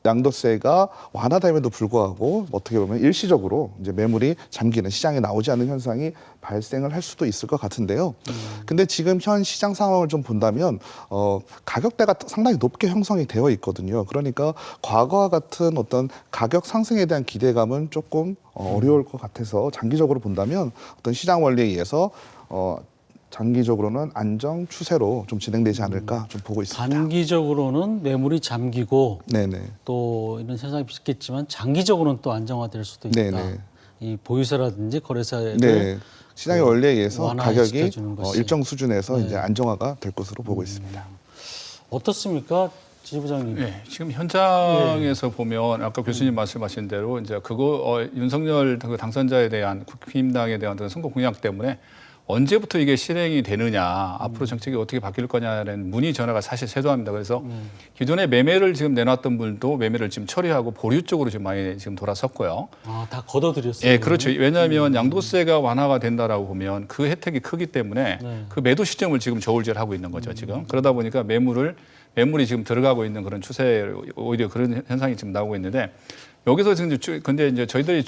양도세가 완화됨에도 불구하고 어떻게 보면 일시적으로 이제 매물이 잠기는, 시장에 나오지 않는 현상이 발생을 할 수도 있을 것 같은데요. 근데 지금 현 시장 상황을 좀 본다면 가격대가 상당히 높게 형성이 되어 있거든요. 그러니까 과거와 같은 어떤 가격 상승에 대한 기대감은 조금 어려울 것 같아서 장기적으로 본다면 어떤 시장 원리에 의해서 장기적으로는 안정 추세로 좀 진행되지 않을까 좀 보고 있습니다. 단기적으로는 매물이 잠기고 네네. 또 이런 현상이 있겠지만 장기적으로는 또 안정화될 수도 있다. 네네. 이 보유세라든지 거래세를 네. 시장의 원리에 의해서 가격이 완화시켜주는 것이. 일정 수준에서 네. 이제 안정화가 될 것으로 보고 있습니다. 어떻습니까, 지 부장님? 네, 지금 현장에서 보면 아까 교수님 말씀하신 대로 이제 그거 윤석열 그 당선자에 대한 국힘당에 대한 선거 공약 때문에 언제부터 이게 실행이 되느냐, 앞으로 정책이 어떻게 바뀔 거냐는 문의 전화가 사실 쇄도합니다. 그래서 기존에 매매를 지금 내놨던 분도 매매를 지금 처리하고 보류 쪽으로 지금 많이 지금 돌아섰고요. 아, 다 걷어들였어요. 예, 그렇죠. 왜냐하면 양도세가 완화가 된다라고 보면 그 혜택이 크기 때문에 네. 그 매도 시점을 지금 저울질하고 있는 거죠. 지금 그러다 보니까 매물이 지금 들어가고 있는 그런 추세, 오히려 그런 현상이 지금 나오고 있는데 여기서 지금 근데 이제 저희들이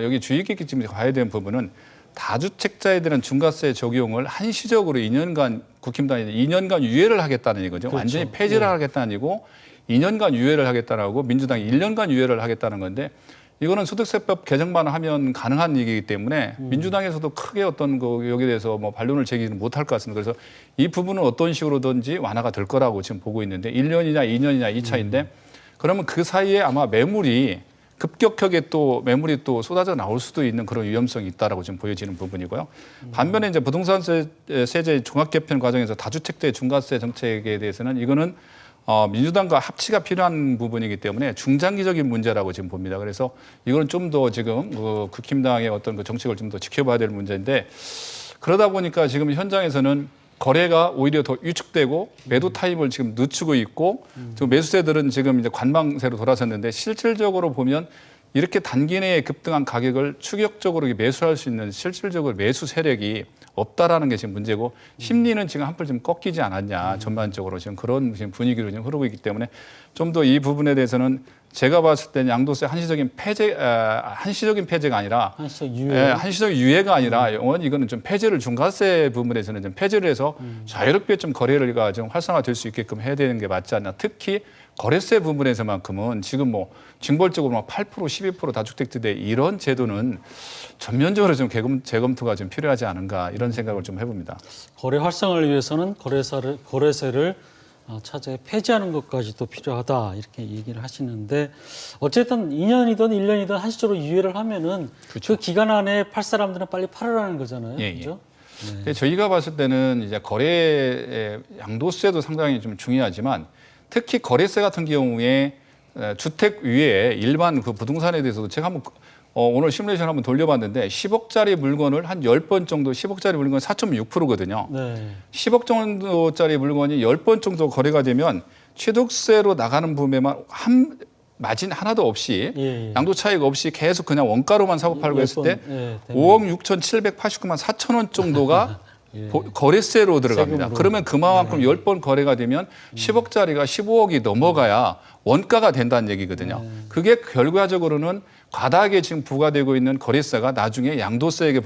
여기 주의 깊게 지금 봐야 되는 부분은 다주택자에 대한 중과세 적용을 한시적으로 2년간 국힘당이 2년간 유예를 하겠다는 이거죠. 그렇죠. 완전히 폐지를 하겠다는 아니고 2년간 유예를 하겠다는 거고 민주당이 1년간 유예를 하겠다는 건데 이거는 소득세법 개정만 하면 가능한 얘기이기 때문에 민주당에서도 크게 어떤 여기에 대해서 뭐 반론을 제기는 못할 것 같습니다. 그래서 이 부분은 어떤 식으로든지 완화가 될 거라고 지금 보고 있는데 1년이냐 2년이냐 이 차이인데 그러면 그 사이에 아마 급격하게 또 매물이 또 쏟아져 나올 수도 있는 그런 위험성이 있다라고 지금 보여지는 부분이고요. 반면에 이제 부동산세 세제 종합 개편 과정에서 다주택자 중과세 정책에 대해서는 이거는 민주당과 합치가 필요한 부분이기 때문에 중장기적인 문제라고 지금 봅니다. 그래서 이거는 좀 더 지금 국힘당의 어떤 그 정책을 좀 더 지켜봐야 될 문제인데 그러다 보니까 지금 현장에서는 거래가 오히려 더 위축되고 매도 타임을 지금 늦추고 있고 지금 매수세들은 지금 이제 관망세로 돌아섰는데 실질적으로 보면 이렇게 단기 내에 급등한 가격을 추격적으로 매수할 수 있는 실질적으로 매수 세력이 없다라는 게 지금 문제고 심리는 지금 한풀 좀 꺾이지 않았냐 전반적으로 지금 그런 지금 분위기로 지금 흐르고 있기 때문에 좀 더 이 부분에 대해서는 제가 봤을 때는 양도세 한시적인 폐지가 아니라 한시적 유예가 아니라 영원히 이거는 좀 폐지를 중과세 부분에서는 좀 폐지를 해서 자유롭게 좀 거래가 좀 활성화될 수 있게끔 해야 되는 게 맞지 않나. 특히 거래세 부분에서만큼은 지금 뭐 징벌적으로 막 8%, 12% 다주택자대 이런 제도는 전면적으로 좀 재검토가 좀 필요하지 않은가 이런 생각을 좀 해봅니다. 거래 활성화를 위해서는 거래세를 차제 폐지하는 것까지도 필요하다 이렇게 얘기를 하시는데 어쨌든 2년이든 1년이든 한시적으로 유예를 하면은 그 기간 안에 팔 사람들은 빨리 팔으라는 거잖아요. 예, 그죠? 근데 저희가 봤을 때는 이제 거래의 양도세도 상당히 좀 중요하지만 특히 거래세 같은 경우에 주택 위에 일반 그 부동산에 대해서도 제가 한번 오늘 시뮬레이션 한번 돌려봤는데 10억짜리 물건을 한 10번 정도 10억짜리 물건 4.6%거든요. 네. 10억 정도짜리 물건이 10번 정도 거래가 되면 취득세로 나가는 부분에만 한 마진 하나도 없이 예. 양도 차익 없이 계속 그냥 원가로만 사고 팔고 했을 때 예, 5억 6,789만 4천 원 정도가 예. 거래세로 들어갑니다. 세금으로. 그러면 그만큼 10번 거래가 되면 10억짜리가 15억이 넘어가야 원가가 된다는 얘기거든요. 그게 결과적으로는 과다하게 지금 부과되고 있는 거래세가 나중에 양도세에게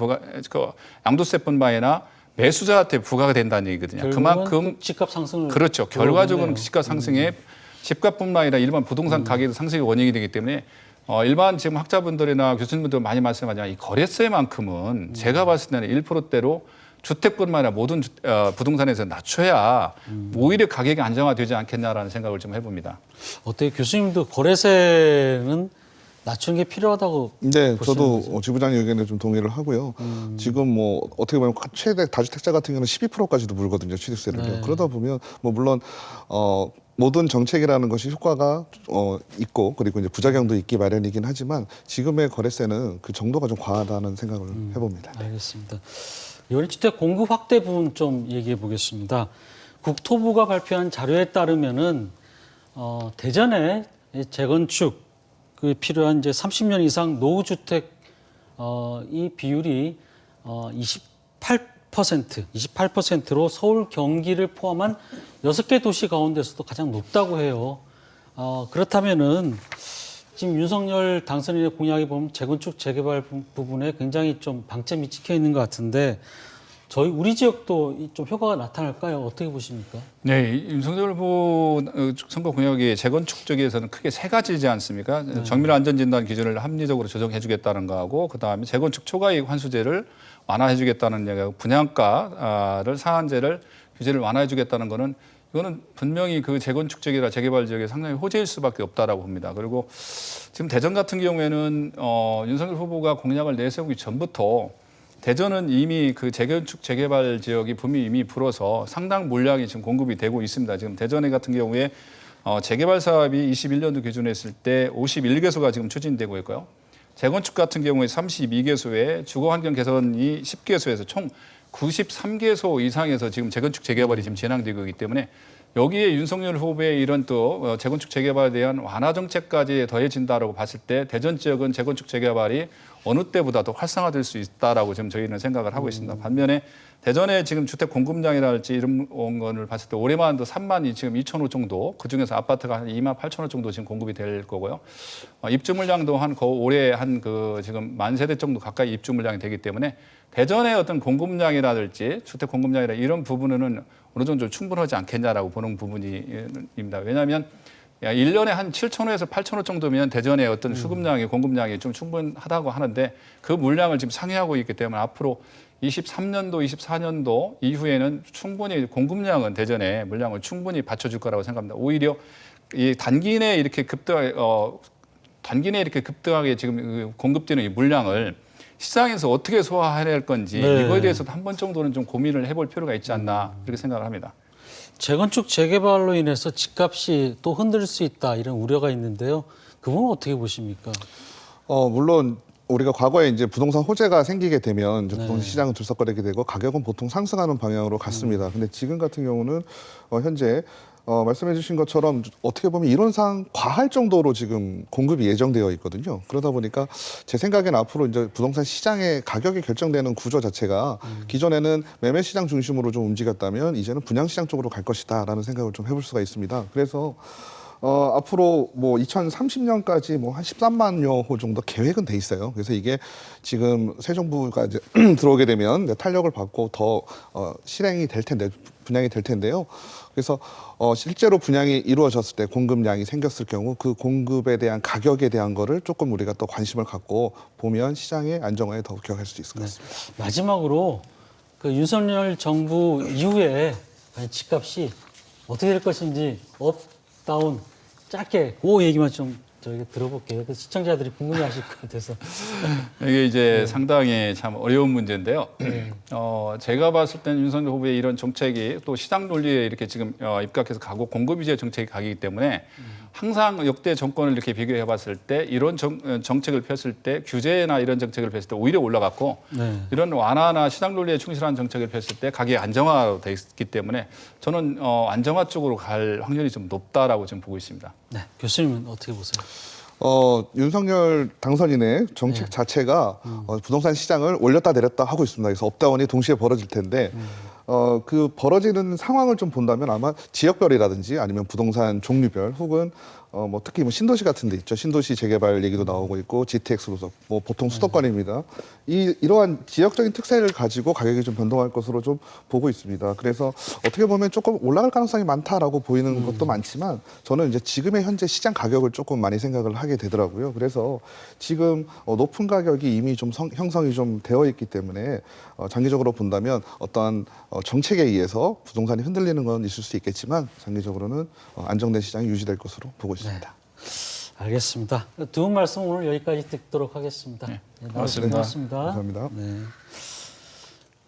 양도세뿐만 아니라 매수자한테 부과가 된다는 얘기거든요. 그만큼 집값 상승을 그렇죠. 결과적으로는 보네요. 집값 상승에 집값뿐만 아니라 일반 부동산 가격도 상승의 원인이 되기 때문에 일반 지금 학자분들이나 교수님들 많이 말씀하지만 이 거래세만큼은 제가 봤을 때는 1%대로 주택뿐만 아니라 모든 부동산에서 낮춰야 오히려 가격이 안정화되지 않겠냐라는 생각을 좀 해봅니다. 어떻게 교수님도 거래세는 낮추는 게 필요하다고 네, 보시는 저도 거죠? 지부장님 의견에 좀 동의를 하고요. 지금 뭐 어떻게 보면 최대 다주택자 같은 경우는 12%까지도 물거든요, 취득세를요. 네. 그러다 보면 뭐 물론 모든 정책이라는 것이 효과가 있고 그리고 이제 부작용도 있기 마련이긴 하지만 지금의 거래세는 그 정도가 좀 과하다는 생각을 해봅니다. 알겠습니다. 이번에 주택 공급 확대 부분 좀 얘기해 보겠습니다. 국토부가 발표한 자료에 따르면은 대전에 재건축 그 필요한 이제 30년 이상 노후 주택 이 비율이 28%로 서울, 경기를 포함한 6개 도시 가운데서도 가장 높다고 해요. 그렇다면은 지금 윤석열 당선인의 공약에 보면 재건축 재개발 부분에 굉장히 좀 방점이 찍혀 있는 것 같은데 우리 지역도 좀 효과가 나타날까요? 어떻게 보십니까? 네, 윤석열 후보 선거 공약이 재건축 쪽에서는 크게 세 가지지 않습니까? 정밀 안전진단 기준을 합리적으로 조정해주겠다는 거하고 그다음에 재건축 초과이익 환수제를 완화해주겠다는 얘기하고 분양가를 상한제를 규제를 완화해주겠다는 거는 이거는 분명히 그 재건축 지역이나 재개발 지역에 상당히 호재일 수밖에 없다라고 봅니다. 그리고 지금 대전 같은 경우에는 윤석열 후보가 공약을 내세우기 전부터 대전은 이미 그 재건축 재개발 지역이 붐이 이미 불어서 상당 물량이 지금 공급이 되고 있습니다. 지금 대전에 같은 경우에 재개발 사업이 21년도 기준에 했을 때 51개소가 지금 추진되고 있고요. 재건축 같은 경우에 32개소에 주거 환경 개선이 10개소에서 총 93개소 이상에서 지금 재건축 재개발이 지금 진행되고 있기 때문에 여기에 윤석열 후보의 이런 또 재건축 재개발에 대한 완화 정책까지 더해진다라고 봤을 때 대전 지역은 재건축 재개발이 어느 때보다도 활성화될 수 있다라고 지금 저희는 생각을 하고 있습니다. 반면에 대전의 지금 주택 공급량이랄지 이런 거를 봤을 때 올해만도 3만 지금 2천 호 정도, 그중에서 아파트가 한 2만 8천 호 정도 지금 공급이 될 거고요. 입주 물량도 올해 지금 10,000세대 정도 가까이 입주 물량이 되기 때문에 대전의 어떤 공급량이라든지 주택 공급량이라 이런 부분은 어느 정도 충분하지 않겠냐라고 보는 부분입니다. 왜냐하면 1년에 한 7,000호에서 8,000호 정도면 대전의 어떤 수급량이 공급량이 좀 충분하다고 하는데 그 물량을 지금 상회하고 있기 때문에 앞으로 23년도, 24년도 이후에는 충분히 공급량은 대전에 물량을 충분히 받쳐줄 거라고 생각합니다. 오히려 이 단기 내에 이렇게 급등하게 지금 공급되는 이 물량을 시장에서 어떻게 소화해낼 건지 네. 이거에 대해서도 한 번 정도는 좀 고민을 해볼 필요가 있지 않나 이렇게 생각을 합니다. 재건축 재개발로 인해서 집값이 또 흔들릴 수 있다 이런 우려가 있는데요. 그 부분은 어떻게 보십니까? 물론 우리가 과거에 이제 부동산 호재가 생기게 되면 이제 부동산 시장은 들썩거리게 되고 가격은 보통 상승하는 방향으로 갔습니다. 근데 지금 같은 경우는 현재 말씀해 주신 것처럼 어떻게 보면 이론상 과할 정도로 지금 공급이 예정되어 있거든요. 그러다 보니까 제 생각엔 앞으로 이제 부동산 시장의 가격이 결정되는 구조 자체가 기존에는 매매 시장 중심으로 좀 움직였다면 이제는 분양 시장 쪽으로 갈 것이다라는 생각을 좀 해볼 수가 있습니다. 그래서 앞으로 뭐 2030년까지 뭐 한 13만여 호 정도 계획은 돼 있어요. 그래서 이게 지금 새 정부가 이제 들어오게 되면 탄력을 받고 더 실행이 될 텐데 분양이 될 텐데요. 그래서 실제로 분양이 이루어졌을 때 공급량이 생겼을 경우 그 공급에 대한 가격에 대한 거를 조금 우리가 또 관심을 갖고 보면 시장의 안정화에 더욱 기여할 수 있을 것 같습니다. 마지막으로 그 윤석열 정부 이후에 집값이 어떻게 될 것인지 업, 다운 짧게 그 얘기만 좀 저희가 들어볼게요. 그 시청자들이 궁금해하실 것 같아서. 이게 이제 상당히 참 어려운 문제인데요. 제가 봤을 때는 윤석열 후보의 이런 정책이 또 시장 논리에 이렇게 지금 입각해서 가고 공급 위주의 정책이 가기 때문에 항상 역대 정권을 이렇게 비교해 봤을 때 이런 정책을 폈을 때 규제나 이런 정책을 폈을 때 오히려 올라갔고 이런 완화나 시장 논리에 충실한 정책을 폈을 때 가격이 안정화되어 있기 때문에 저는 안정화 쪽으로 갈 확률이 좀 높다라고 지금 보고 있습니다. 네, 교수님은 어떻게 보세요? 윤석열 당선인의 정책 자체가 부동산 시장을 올렸다 내렸다 하고 있습니다. 그래서 업다운이 동시에 벌어질 텐데 그 벌어지는 상황을 좀 본다면 아마 지역별이라든지 아니면 부동산 종류별 혹은 뭐 특히 뭐 신도시 같은 데 있죠. 신도시 재개발 얘기도 나오고 있고 GTX 로서 뭐 보통 수도권입니다. 이러한 지역적인 특색을 가지고 가격이 좀 변동할 것으로 좀 보고 있습니다. 그래서 어떻게 보면 조금 올라갈 가능성이 많다라고 보이는 것도 많지만 저는 이제 지금의 현재 시장 가격을 조금 많이 생각을 하게 되더라고요. 그래서 지금 높은 가격이 이미 좀 형성이 좀 되어 있기 때문에 장기적으로 본다면 어떠한 정책에 의해서 부동산이 흔들리는 건 있을 수 있겠지만 장기적으로는 안정된 시장이 유지될 것으로 보고 있습니다. 알겠습니다. 두 분 말씀 오늘 여기까지 듣도록 하겠습니다. 네, 고맙습니다. 감사합니다. 네.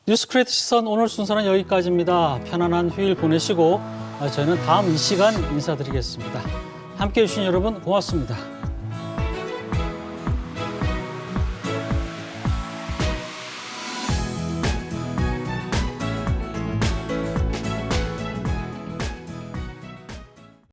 뉴스크레이트 시선 오늘 순서는 여기까지입니다. 편안한 휴일 보내시고 저희는 다음 이 시간 인사드리겠습니다. 함께해 주신 여러분 고맙습니다.